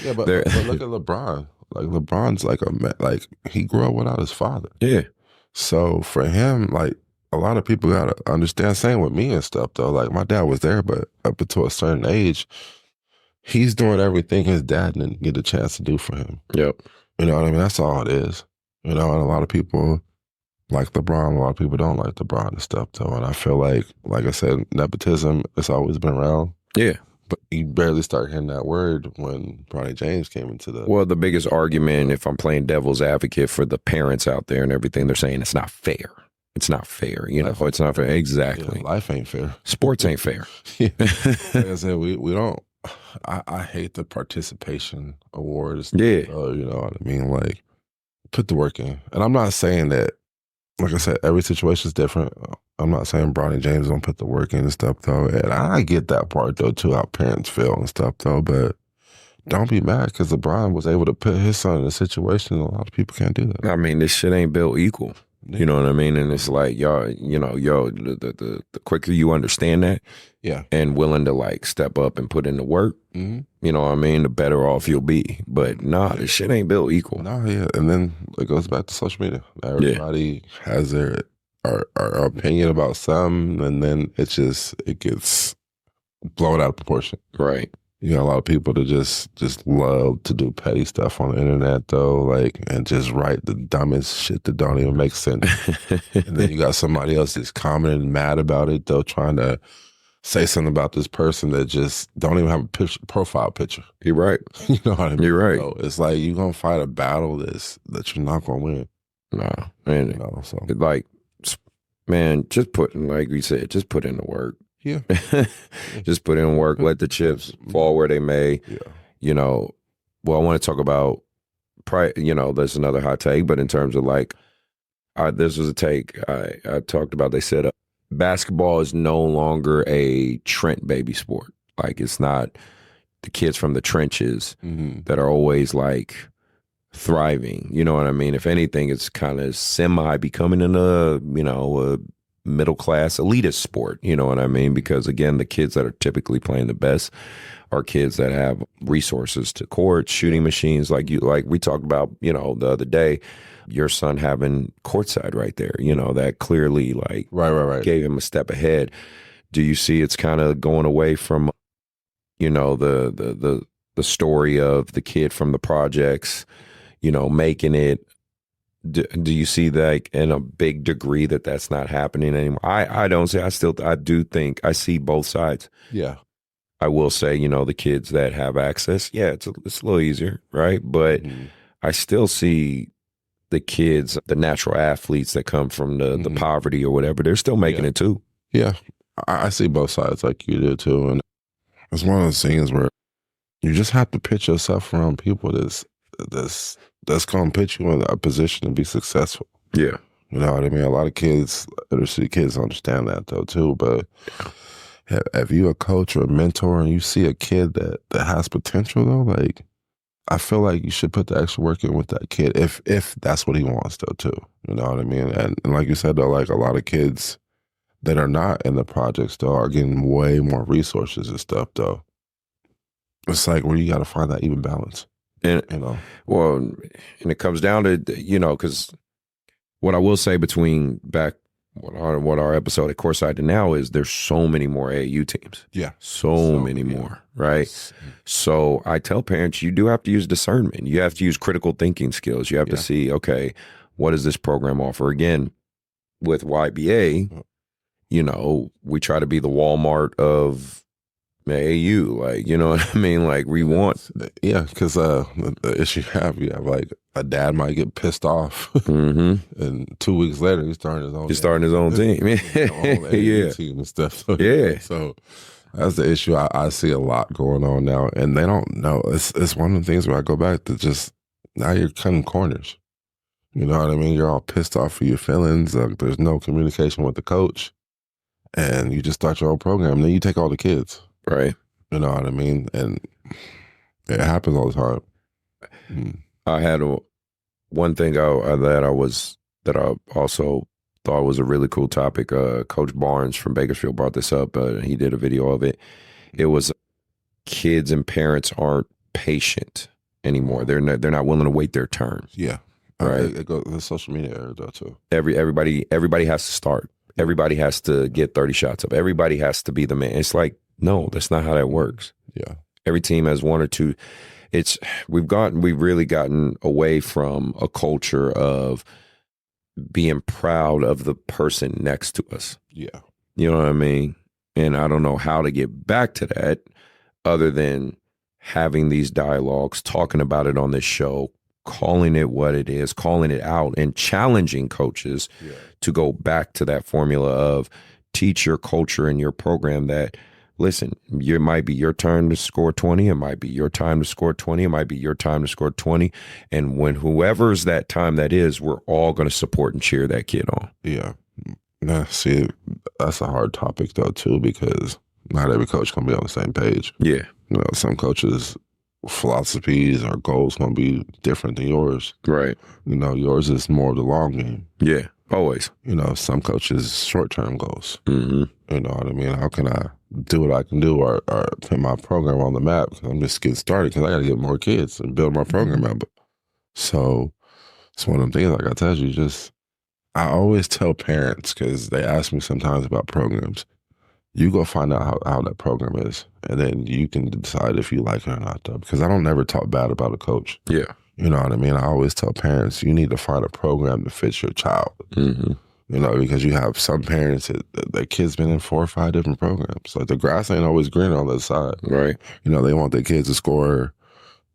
Yeah, but look at LeBron. Like LeBron's like he grew up without his father. Yeah. So for him, like a lot of people gotta understand. Same with me and stuff though. Like my dad was there, but up until a certain age, he's doing everything his dad didn't get a chance to do for him. Yep. You know what I mean? That's all it is. You know, and a lot of people like LeBron, a lot of people don't like LeBron and stuff though. And I feel like I said, nepotism has always been around. Yeah. But you barely start hearing that word when Bronny James came into the... Well, the biggest argument, if I'm playing devil's advocate for the parents out there and everything, they're saying it's not fair. It's not fair. You know, it's not fair. Exactly. Yeah, life ain't fair. Sports ain't fair. Yeah. Like I said, we don't... I hate the participation awards. Yeah. You know what I mean? Like, put the work in. And I'm not saying that, like I said, every situation is different. I'm not saying Bronny James don't put the work in and stuff, though. And I get that part, though, too, how parents feel and stuff, though. But don't be mad because LeBron was able to put his son in a situation a lot of people can't do that. I mean, this shit ain't built equal. You know what I mean? And it's like, y'all, you know, the quicker you understand that, yeah, and willing to like step up and put in the work, you know what I mean, the better off you'll be. But nah, this shit ain't built equal. No, yeah. And then it goes back to social media. Everybody has their our opinion about something, and then it gets blown out of proportion. Right. You got a lot of people that just love to do petty stuff on the internet, though, like, and just write the dumbest shit that don't even make sense. And then you got somebody else that's commenting mad about it, though, trying to say something about this person that just don't even have a profile picture. You're right. You know what I mean? You're right. So it's like you're gonna fight a battle that you're not gonna win. Nah, man. You know, so like, man, just put, like we said, just put in the work. Yeah. Just put in work. Let the chips fall where they may. Yeah. You know, well, I want to talk about, you know, there's another hot take, but in terms of like, this was a take I talked about. They said basketball is no longer a Trent baby sport. Like, it's not the kids from the trenches that are always like thriving. You know what I mean? If anything, it's kind of semi becoming a middle class elitist sport. You know what I mean? Because again, the kids that are typically playing the best are kids that have resources to courts, shooting machines, like we talked about, you know, the other day, your son having Courtside right there, you know, that clearly like right. gave him a step ahead. Do you see it's kind of going away from, you know, the story of the kid from the projects, you know, making it? Do you see that in a big degree that's not happening anymore? I don't say. I do think I see both sides. Yeah. I will say, you know, the kids that have access, yeah, it's a little easier, right? But I still see the kids, the natural athletes that come from the poverty or whatever, they're still making it too. Yeah. I see both sides like you do too. And it's one of those things where you just have to pitch yourself around people that's going to put you in a position to be successful. Yeah. You know what I mean? A lot of kids, inner city kids understand that though too, but if you a coach or a mentor and you see a kid that has potential though, like, I feel like you should put the extra work in with that kid if that's what he wants though too. You know what I mean? And like you said though, like a lot of kids that are not in the projects though are getting way more resources and stuff though. It's like where you got to find that even balance. And, you know, well, and it comes down to, you know, because what I will say between what our episode at Courtside and now is there's so many more AAU teams. Yeah. So many more, right? So I tell parents, you do have to use discernment. You have to use critical thinking skills. You have to see, okay, what does this program offer? Again, with YBA, you know, we try to be the Walmart of AAU, like, you know what I mean? Like, we want... Yeah, because the issue you have like a dad might get pissed off, and 2 weeks later he's starting his own team. Yeah, team and stuff. So, yeah. So that's the issue. I see a lot going on now, and they don't know. It's one of the things where I go back to just now you're cutting corners. You know what I mean? You're all pissed off for your feelings. There's no communication with the coach, and you just start your own program. And then you take all the kids. Right. You know what I mean? And it happens all the time. I had one thing that that I also thought was a really cool topic. Coach Barnes from Bakersfield brought this up. He did a video of it. It was kids and parents aren't patient anymore. They're not willing to wait their turn. Yeah. Right. It goes the social media era though too. Everybody has to start. Everybody has to get 30 shots up. Everybody has to be the man. It's like, no, that's not how that works. Yeah. Every team has one or two. We've really gotten away from a culture of being proud of the person next to us. Yeah. You know what I mean? And I don't know how to get back to that other than having these dialogues, talking about it on this show, calling it what it is, calling it out, and challenging coaches to go back to that formula of teach your culture and your program that, listen, it might be your turn to score 20. It might be your time to score 20. It might be your time to score 20. And when whoever's that time that is, we're all going to support and cheer that kid on. Yeah. Nah, see, that's a hard topic though too, because not every coach can be on the same page. Yeah. You know, some coaches' philosophies or goals gonna be different than yours. Right. You know, yours is more of the long game. Yeah. Always. You know, some coaches' short-term goals. Mm-hmm. You know what I mean? How can I do what I can do or put my program on the map? Because I'm just getting started because I got to get more kids and build my program out. So it's one of them things, like I tell you, I always tell parents, because they ask me sometimes about programs, you go find out how that program is, and then you can decide if you like it or not, though. Because I don't never talk bad about a coach. Yeah. You know what I mean? I always tell parents, you need to find a program that fits your child. Mm-hmm. You know, because you have some parents that their kids been in 4 or 5 different programs. Like the grass ain't always green on the other side. Right. You know, they want their kids to score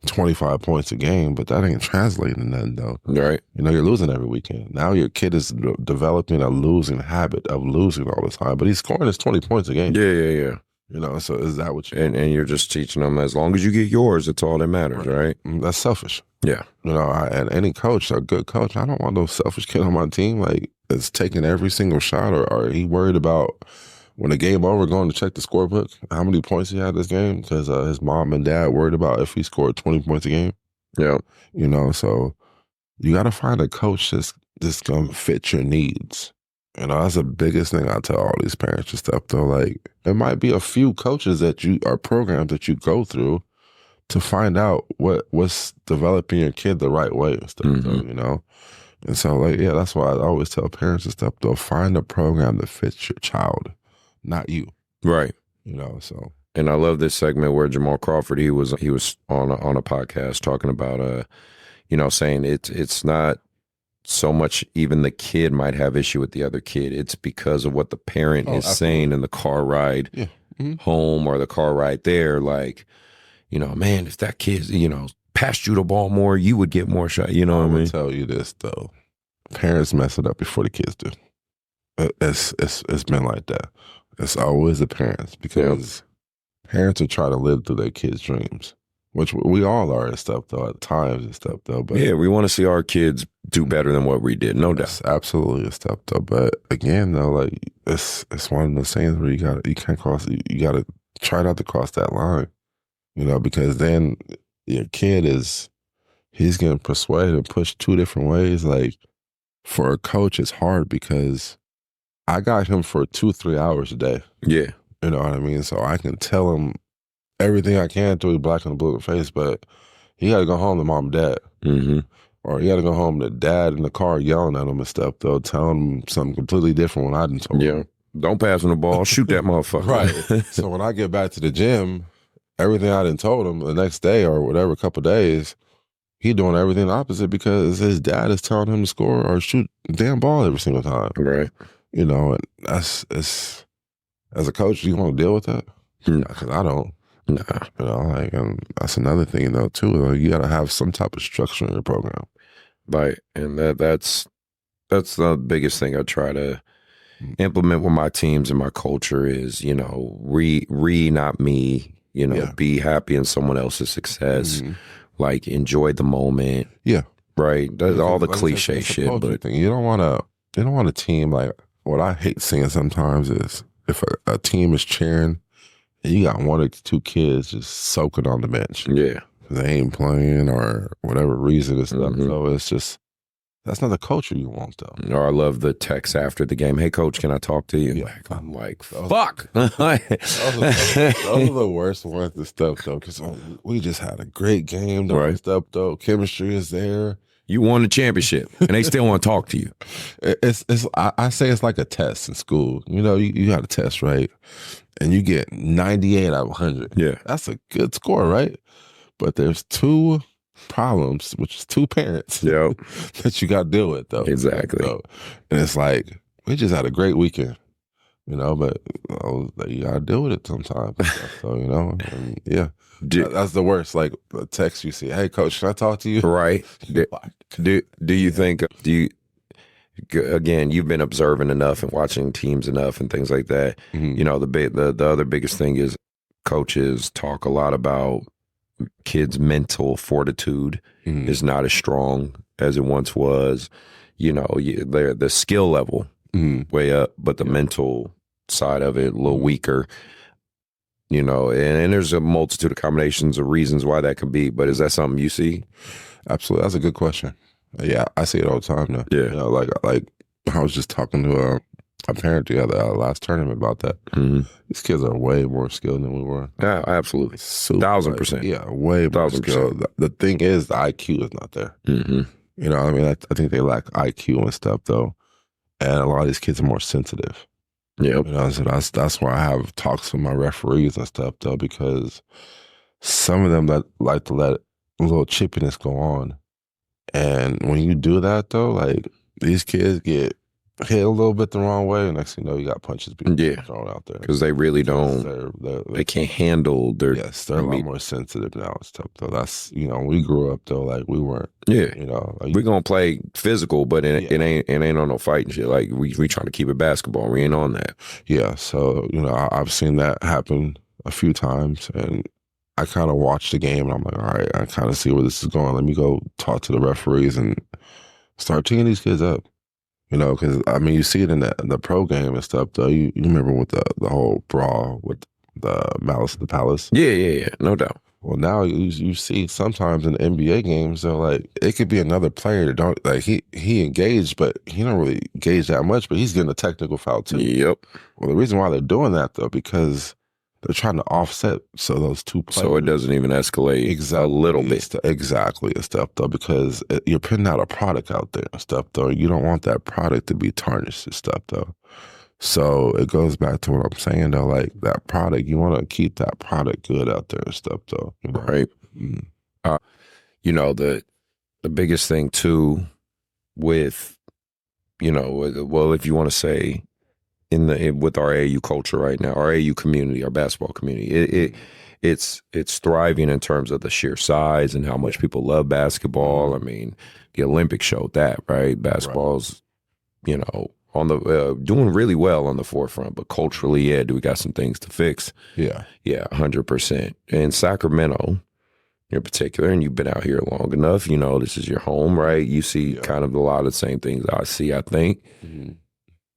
25 points a game, but that ain't translating to nothing, though. Right. You know, you're losing every weekend. Now your kid is developing a losing habit of losing all the time, but he's scoring his 20 points a game. Yeah. You know, so is that what you and you're just teaching them, as long as you get yours, it's all that matters, right? That's selfish. Yeah. You know, and any coach, a good coach, I don't want no selfish kid on my team, like, that's taking every single shot, or he worried about when the game over going to check the scorebook, how many points he had this game, because his mom and dad worried about if he scored 20 points a game. Yeah. You know, so you got to find a coach that's going to fit your needs. You know, that's the biggest thing I tell all these parents and stuff, though. Like, there might be a few coaches or programs that you go through to find out what's developing your kid the right way and stuff, though, you know? And so, like, yeah, that's why I always tell parents and stuff, though, find a program that fits your child, not you. Right. You know, so. And I love this segment where Jamal Crawford, he was on a podcast talking about, you know, saying it's not so much even the kid might have issue with the other kid. It's because of what the parent is saying in the car ride home or the car ride there. Like, you know, man, if that kid, you know, passed you the ball more, you would get more shot. You know what I mean? I tell you this, though. Parents mess it up before the kids do. It's been like that. It's always the parents, because parents are trying to live through their kids' dreams, which we all are and stuff, though, at times and stuff, though. But yeah, we want to see our kids do better than what we did, no doubt. Absolutely and stuff, though. But again, though, like, it's one of those things where you gotta try not to cross that line, you know, because then your kid he's getting persuaded and pushed 2 different ways. Like, for a coach, it's hard because I got him for 2-3 hours a day. Yeah. You know what I mean? So I can tell him everything I can till he's black and blue in the face, but he got to go home to mom and dad. Mm-hmm. Or he got to go home to dad in the car yelling at him and stuff, though, telling him something completely different when I didn't tell him. Yeah. Don't pass him the ball. Shoot that motherfucker. Right. So when I get back to the gym, everything I didn't told him the next day or whatever, couple days, he doing everything opposite because his dad is telling him to score or shoot the damn ball every single time. Right. You know, and as a coach, do you want to deal with that? No. Because I don't. Nah. You know, like, and that's another thing, though, too. Like, you got to have some type of structure in your program. Right. And that's the biggest thing I try to implement with my teams and my culture is, you know, not me, you know, be happy in someone else's success. Mm-hmm. Like, enjoy the moment. Yeah. Right. That's all the Like cliche shit. But thing. You don't want a team, like, what I hate seeing sometimes is if a team is cheering and you got 1 or 2 kids just soaking on the bench. Yeah. They ain't playing or whatever reason and stuff. So it's just, That's not the culture you want, though. Or I love the text after the game. Hey, coach, can I talk to you? Yeah. I'm like, fuck. Those are the worst ones and stuff, though, because we just had a great game, though, and stuff, though. Chemistry is there. You won the championship, and they still want to talk to you. I say it's like a test in school. You know, you got a test, right? And you get 98 out of 100. Yeah. That's a good score, right? But there's two problems, which is two parents that you got to deal with, though. Exactly. And it's like, we just had a great weekend, you know, but you got to deal with it sometimes. So, you know, and that's the worst. Like a text you see, hey, coach, can I talk to you? Right. Do you think, again, you've been observing enough and watching teams enough and things like that. Mm-hmm. You know, the other biggest thing is coaches talk a lot about kids' mental fortitude is not as strong as it once was. You know, the skill level way up, but the mental side of it a little weaker. You know, and there's a multitude of combinations of reasons why that can be. But is that something you see? Absolutely, that's a good question. Yeah, I see it all the time now. Yeah, you know, like I was just talking to a parent the other last tournament about that. Mm-hmm. These kids are way more skilled than we were. Yeah, absolutely. 1,000%. Yeah, way more skilled. The thing is, the IQ is not there. Mm-hmm. You know, I mean, I think they lack IQ and stuff, though. And a lot of these kids are more sensitive. Yeah, you know, so that's why I have talks with my referees and stuff, though, because some of them that like to let a little chippiness go on. And when you do that, though, like, these kids get hit a little bit the wrong way, and next thing you know, you got punches being thrown out there. Because they really don't, they can't handle their... Yes, they're a lot more sensitive now and stuff, though. That's, you know, we grew up, though, like, we weren't, you know. Like, we're going to play physical, but it ain't on no fighting shit. Like, we trying to keep it basketball. We ain't on that. Yeah, so, you know, I've seen that happen a few times, and I kind of watch the game, and I'm like, all right, I kind of see where this is going. Let me go talk to the referees and start teeing these kids up. You know, because, I mean, you see it in the pro game and stuff, though. You remember with the whole brawl with the Malice at the Palace? Yeah, no doubt. Well, now you see sometimes in the NBA games, they're like, it could be another player that don't, like, he engaged, but he don't really engage that much, but he's getting a technical foul, too. Yep. Well, the reason why they're doing that, though, because they're trying to offset so those two players. So it doesn't even escalate a little bit. Exactly, and stuff, though, because you're putting out a product out there and stuff, though. You don't want that product to be tarnished and stuff, though. So it goes back to what I'm saying, though, like that product, you want to keep that product good out there and stuff, though. You know? Right. You know, the biggest thing, too, with, you know, well, if you want to say, with our AAU culture right now, our AAU community, our basketball community, it's thriving in terms of the sheer size and how much people love basketball. I mean, the Olympics showed that, right? Basketball's, you know, on the doing really well on the forefront, but culturally, we got some things to fix. Yeah, 100%. And Sacramento, in particular, and you've been out here long enough, you know, this is your home, right? You see kind of a lot of the same things I see, I think. Mm-hmm.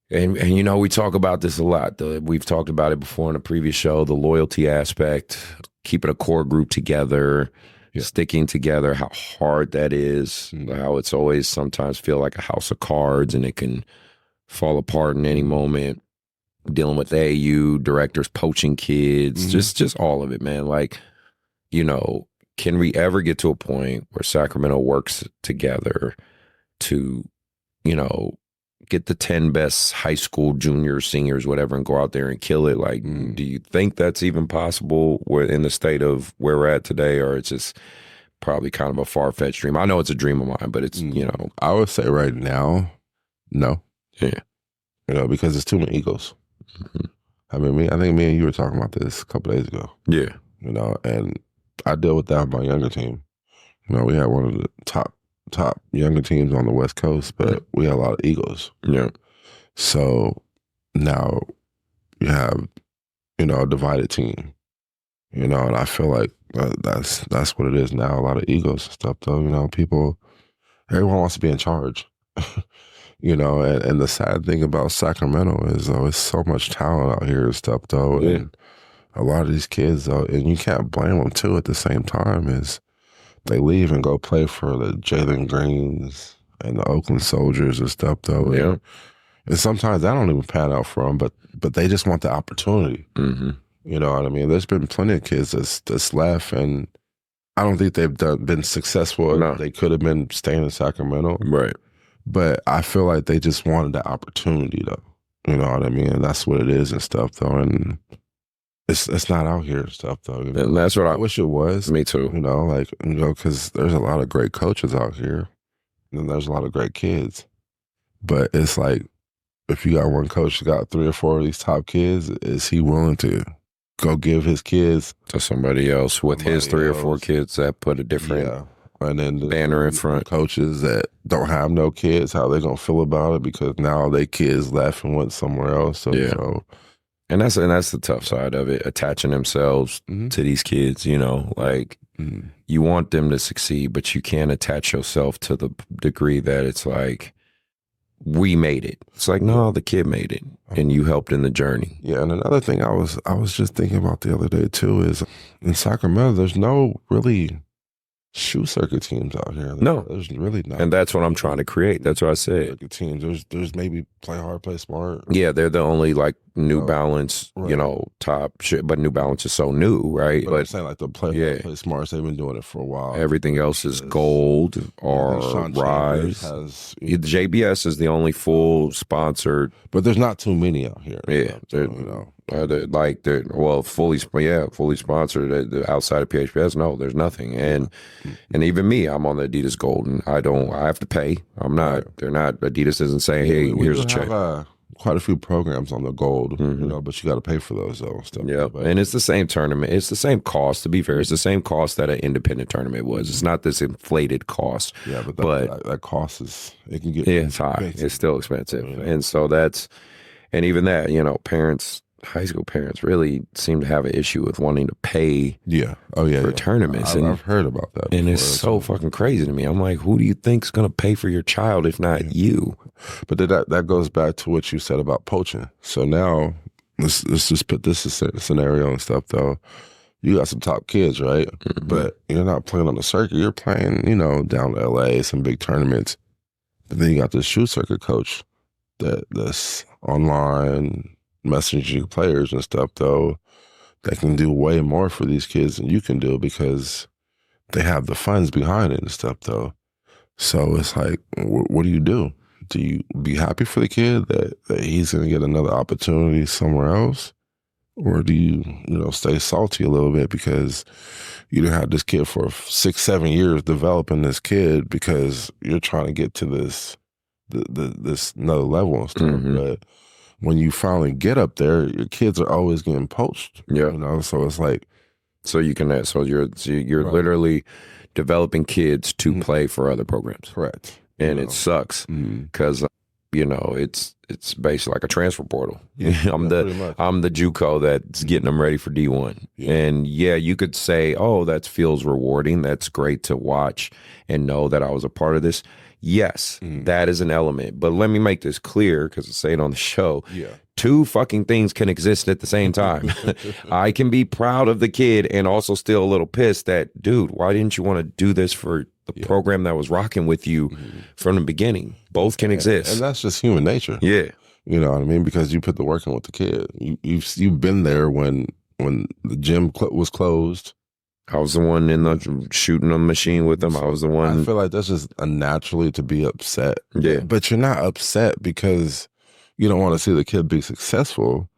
And you know, we talk about this a lot. We've talked about it before in a previous show, the loyalty aspect, keeping a core group together, sticking together, how hard that is, how it's always sometimes feel like a house of cards and it can fall apart in any moment, dealing with AAU, directors poaching kids, just all of it, man. Like, you know, can we ever get to a point where Sacramento works together to, you know, get the 10 best high school juniors, seniors, whatever, and go out there and kill it? Like, do you think that's even possible in the state of where we're at today, or it's just probably kind of a far-fetched dream? I know it's a dream of mine, but it's, you know. I would say right now, no. Yeah. You know, because there's too many egos. Mm-hmm. I mean, I think me and you were talking about this a couple days ago. Yeah. You know, and I deal with that with my younger team. You know, we had one of the top younger teams on the West Coast, but we had a lot of egos. Yeah. So now you have, you know, a divided team, you know, and I feel like that's what it is now. A lot of egos and stuff, though. You know, everyone wants to be in charge, you know, and the sad thing about Sacramento is, though, it's so much talent out here and stuff, though. Yeah. And a lot of these kids, though, and you can't blame them, too, at the same time, is they leave and go play for the Jalen Greens and the Oakland Soldiers and stuff though. Yeah. And sometimes that don't even pan out for them, but they just want the opportunity. Mm-hmm. You know what I mean? There's been plenty of kids that's left, and I don't think they've been successful. No. They could have been staying in Sacramento. Right. But I feel like they just wanted the opportunity, though. You know what I mean? And that's what it is and stuff, though. And it's not out here and stuff, though. You know? And that's what I wish it was. Me too. You know, like, you know, because there's a lot of great coaches out here, and there's a lot of great kids. But it's like, if you got one coach that got 3 or 4 of these top kids, is he willing to go give his kids to somebody else with his 3 or 4 kids that put a different and then the banner in front? Coaches that don't have no kids, how they gonna feel about it because now they kids left and went somewhere else. So, and that's the tough side of it, attaching themselves to these kids. You know, like you want them to succeed, but you can't attach yourself to the degree that it's like, we made it. It's like, no, the kid made it, and you helped in the journey. Yeah, and another thing I was just thinking about the other day too is in Sacramento, there's no really shoe circuit teams out here. No, there's really not. And that's what I'm trying to create. That's what I said. Circuit teams. There's maybe Play Hard, Play Smart. Yeah, they're the only like New Balance, right. you know, top shit. But New Balance is so new, right? But I'm saying like the Play Hard, Play Smarts, they've been doing it for a while. Everything else is Gold or Rise. The JBS is the only full sponsored. But there's not too many out here. Yeah, you know. Fully sponsored. Outside of PHPS, no, there's nothing. And even me, I'm on the Adidas Gold, and I have to pay. I'm not. They're not. Adidas isn't saying, hey, here's a check. Have, quite a few programs on the Gold, you know, but you got to pay for those though. Stuff. Yeah, and it's the same tournament. It's the same cost. To be fair, it's the same cost that an independent tournament was. It's not this inflated cost. Yeah, but that cost it can get it's high. Expensive. It's still expensive, and so and even that, you know, high school parents really seem to have an issue with wanting to pay for tournaments. I've heard about that before. And it's so fucking crazy to me. I'm like, who do you think's going to pay for your child if not you? But that goes back to what you said about poaching. So now, let's just put this scenario and stuff, though. You got some top kids, right? Mm-hmm. But you're not playing on the circuit. You're playing, you know, down to LA, some big tournaments. But then you got this shoe circuit coach that's online, messaging players and stuff, though, that can do way more for these kids than you can do because they have the funds behind it and stuff, though. So it's like, what do you do? Do you be happy for the kid that he's going to get another opportunity somewhere else? Or do you, stay salty a little bit because you done had this kid for 6-7 years developing this kid because you're trying to get to this another level and stuff. Mm-hmm. But when you finally get up there, your kids are always getting poached. Yeah. So it's like, so you're right. Literally developing kids to play for other programs. Correct. And it sucks because it's basically like a transfer portal. I'm the JUCO that's getting them ready for D1. Yeah. And you could say, oh, that feels rewarding. That's great to watch and know that I was a part of this. Yes, that is an element. But let me make this clear because I say it on the show. Yeah. 2 fucking things can exist at the same time. I can be proud of the kid and also still a little pissed that, dude, why didn't you want to do this for the program that was rocking with you from the beginning? Both can exist. And that's just human nature. Yeah. You know what I mean? Because you put the work in with the kid. You've been there when the gym was closed. I was the one in the shooting on the machine with them. I was the one. I feel like that's just naturally to be upset. Yeah. But you're not upset because you don't want to see the kid be successful.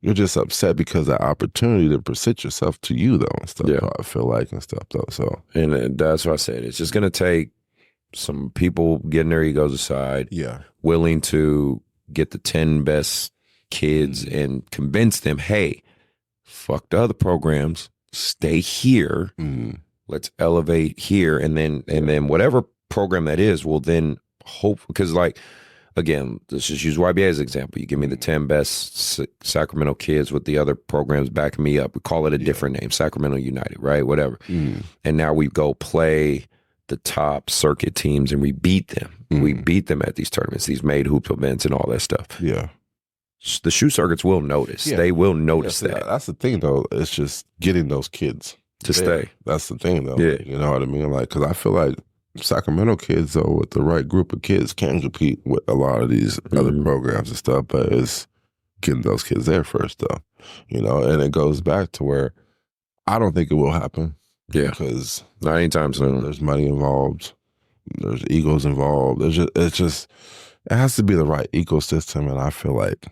You're just upset because the opportunity to present yourself to you, though, and stuff. Yeah. I feel like and stuff, though. So, and that's what I said. It's just going to take some people getting their egos aside, willing to get the 10 best kids and convince them, hey, fuck the other programs, stay here. Let's elevate here, and then whatever program that is will then hope, because like. Again, let's just use YBA as an example. You give me the 10 best Sacramento kids with the other programs backing me up. We call it a different name, Sacramento United, right? Whatever. And now we go play the top circuit teams and we beat them. We beat them at these tournaments, these made hoop events and all that stuff. Yeah. The shoe circuits will notice. Yeah. They will notice that. That's the thing, though. It's just getting those kids to stay. That's the thing, though. Yeah. You know what I mean? Like, because I feel like Sacramento kids, though, with the right group of kids, can compete with a lot of these other programs and stuff, but it's getting those kids there first, though. And it goes back to where I don't think it will happen. Yeah. Because not anytime soon. There's money involved. There's egos involved. It has to be the right ecosystem, and I feel like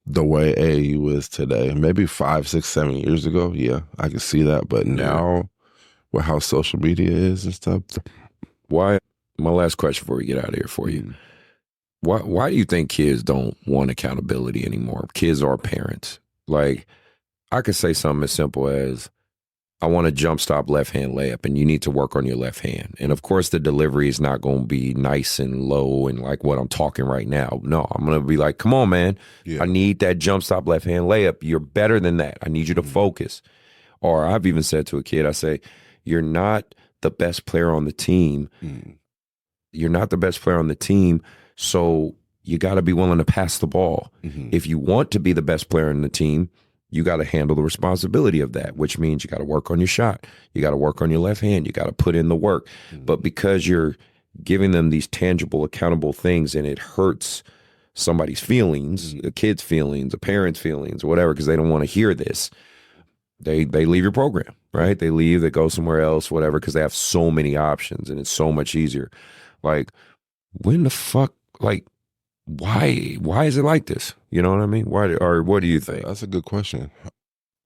the way AAU is today, maybe 5, 6, 7 years ago, yeah, I can see that, but now with how social media is and stuff. Why? My last question before we get out of here for you. Why do you think kids don't want accountability anymore? Kids or parents? Like, I could say something as simple as, I want a jump stop left hand layup, and you need to work on your left hand. And of course, the delivery is not going to be nice and low and like what I'm talking right now. No, I'm going to be like, come on, man. I need that jump stop left hand layup. You're better than that. I need you to focus. Or I've even said to a kid, I say, you're not the best player on the team. You're not the best player on the team. So you got to be willing to pass the ball. If you want to be the best player in the team, you got to handle the responsibility of that, which means you got to work on your shot. You got to work on your left hand. You got to put in the work. But because you're giving them these tangible, accountable things, and it hurts somebody's feelings, a kid's feelings, a parent's feelings, or whatever, because they don't want to hear this, they leave your program, right? They leave, they go somewhere else, whatever, because they have so many options, and it's so much easier. Like, when the fuck, like, why is it like this? You know what I mean? Why, or what do you think? That's a good question.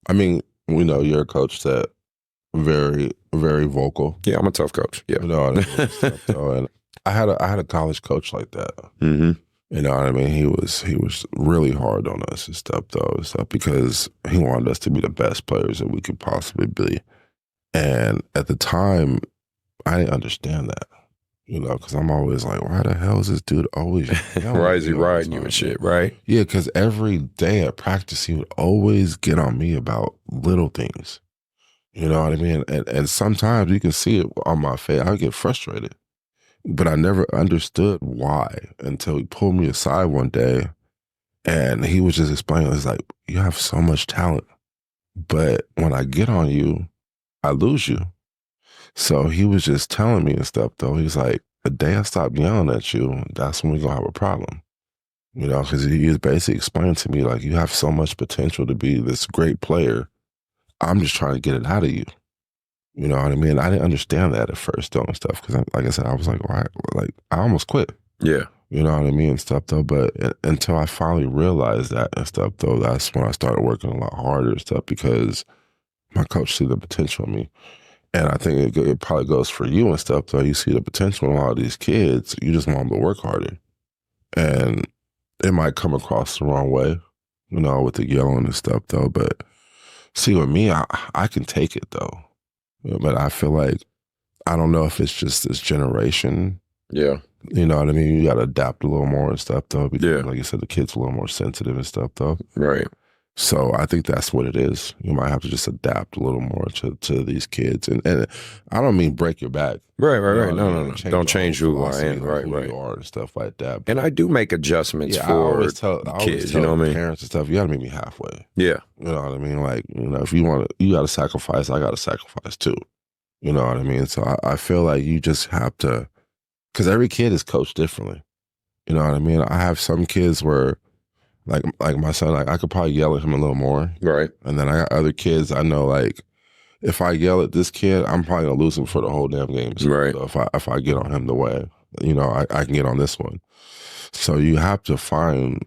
I mean, we know you're a coach that very, very vocal. Yeah, I'm a tough coach. Yeah. You know what I mean? Stuff, though. And I had a college coach like that. You know what I mean? He was really hard on us and stuff, though, because he wanted us to be the best players that we could possibly be. And at the time, I didn't understand that. Because I'm always like, why the hell is this dude always yelling? Why is he riding you and shit, right? Yeah, because every day at practice, he would always get on me about little things. You know what I mean? And sometimes you can see it on my face. I get frustrated. But I never understood why until he pulled me aside one day, and he was just explaining, he's like, you have so much talent, but when I get on you, I lose you. So he was just telling me and stuff, though. He's like, the day I stop yelling at you, that's when we're going to have a problem. Because he was basically explaining to me, like, you have so much potential to be this great player. I'm just trying to get it out of you. You know what I mean? I didn't understand that at first, though, and stuff. Because, like I said, I was like, why? Like, I almost quit. Yeah. You know what I mean? And stuff, though. But until I finally realized that and stuff, though, that's when I started working a lot harder and stuff, because my coach see the potential in me. And I think it probably goes for you and stuff, though. You see the potential in a lot of these kids. You just want them to work harder. And it might come across the wrong way, with the yelling and stuff, though. But see, with me, I can take it, though. But I feel like, I don't know if it's just this generation. Yeah. You know what I mean? You got to adapt a little more and stuff, though. Because, like you said, the kids are a little more sensitive and stuff, though. Right. So I think that's what it is. You might have to just adapt a little more to these kids. And I don't mean break your back. Right. No. Don't change who I am. Right. You are and stuff like that. But and I do make adjustments for I always tell kids, you know what I mean? Parents and stuff, you got to meet me halfway. Yeah. You know what I mean? Like, if you got to sacrifice, I got to sacrifice too. You know what I mean? So I feel like you just have to, because every kid is coached differently. You know what I mean? I have some kids where, like my son, like I could probably yell at him a little more. Right. And then I got other kids I know, like, if I yell at this kid, I'm probably gonna lose him for the whole damn game. So, right. So if I get on him the way, I can get on this one. So you have to find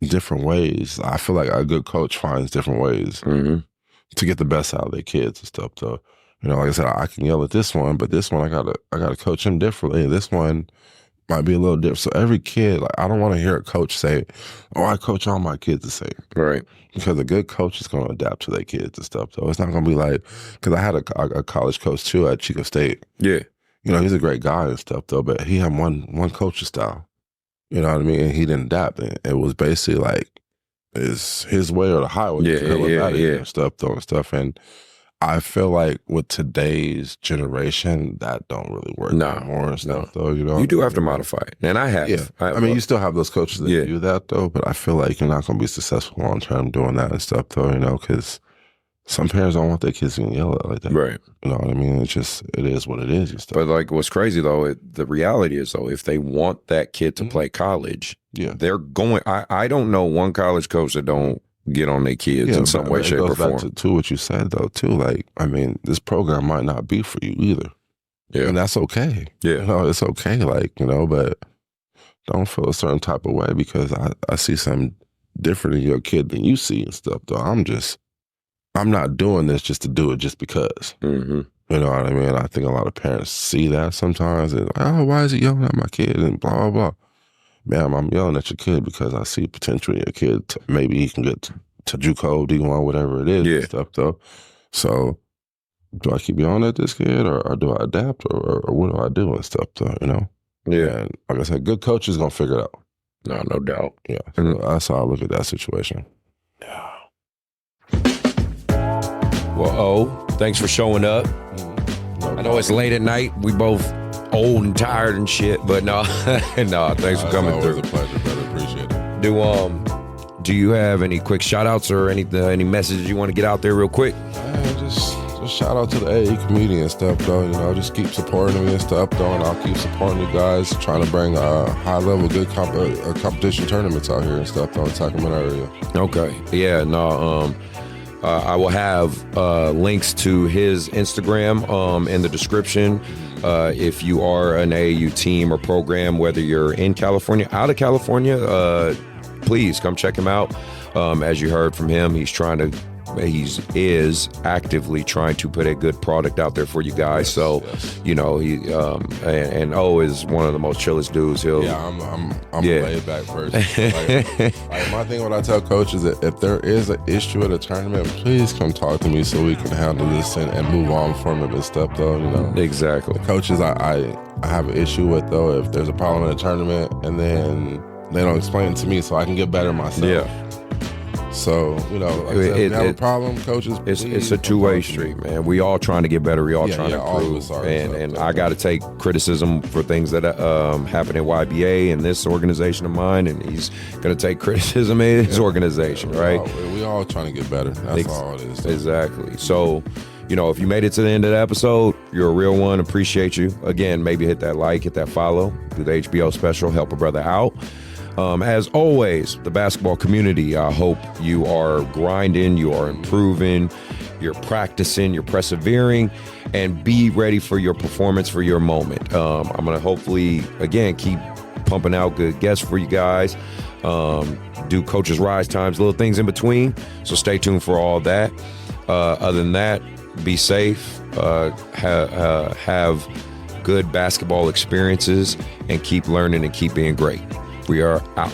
different ways. I feel like a good coach finds different ways to get the best out of their kids and stuff. So, like I said, I can yell at this one, but this one I gotta coach him differently. This one might be a little different. So every kid, like, I don't want to hear a coach say, "Oh, I coach all my kids the same." Right. Because a good coach is going to adapt to their kids and stuff. So it's not going to be like, because I had a college coach too at Chico State. Yeah. He's a great guy and stuff though, but he had one coaching style. You know what I mean? And he didn't adapt. It was basically like his way or the highway. Yeah. And stuff though and stuff. And I feel like with today's generation, that don't really work anymore and stuff, though. You do have to modify it, and I have. Yeah. I mean, you still have those coaches that do that, though. But I feel like you're not going to be successful long term doing that and stuff, though. Because some parents don't want their kids getting yelled at like that. Right. You know what I mean? It is what it is and stuff. But like, what's crazy though, the reality is though, if they want that kid to play college, they're going. I don't know one college coach that don't get on their kids in some way, shape, or form. Back to what you said though, too. Like, I mean, this program might not be for you either. Yeah, and that's okay. Yeah, you know, it's okay. Like, you know, but don't feel a certain type of way because I see something different in your kid than you see and stuff. Though I'm not doing this just to do it just because. Mm-hmm. You know what I mean? I think a lot of parents see that sometimes. And, oh, why is he yelling at my kid? And blah, blah, blah. Man, I'm yelling at your kid because I see potential in your kid. Maybe he can get to JUCO, D1, whatever it is and stuff, though. So do I keep yelling at this kid or do I adapt or what do I do and stuff, though, you know? Yeah. And like I said, good coaches going to figure it out. No doubt. Yeah. So that's how I look at that situation. Yeah. Well, thanks for showing up. I know it's late at night. We both old and tired and shit, but no, thanks for coming through. It's always a pleasure, brother. Appreciate it. Do you have any quick shout outs or any messages you want to get out there real quick? Just shout out to the AAU community and stuff, though. You know, just keep supporting me and stuff, though, and I'll keep supporting you guys, trying to bring high level, good competition tournaments out here and stuff, though, in the Sacramento area. Okay. Yeah. No. I will have links to his Instagram in the description. If you are an AAU team or program, whether you're in California, out of California, please come check him out. As you heard from him, he is actively trying to put a good product out there for you guys. So, you know, he and O is one of the most chillest dudes. I'm a laid back person. Like my thing when I tell coaches that if there is an issue at a tournament, please come talk to me so we can handle this and move on from it and stuff, though. You know, exactly. The coaches I have an issue with, though, if there's a problem in a tournament and then they don't explain it to me so I can get better myself. Yeah. So, you know, like if you have a problem, coaches, it's a two-way street, man. We all trying to get better. We all trying to improve. And I got to take criticism for things that happen in YBA and this organization of mine, and he's going to take criticism in his organization, right? We all trying to get better. That's all it is. Exactly. So, you know, if you made it to the end of the episode, you're a real one. Appreciate you. Again, maybe hit that like, hit that follow, do the HBO special, help a brother out. As always, the basketball community, I hope you are grinding, you are improving, you're practicing, you're persevering, and be ready for your performance, for your moment. I'm going to hopefully, again, keep pumping out good guests for you guys, do Coaches Rise Times, little things in between. So stay tuned for all that. Other than that, be safe, have good basketball experiences, and keep learning and keep being great. We are out.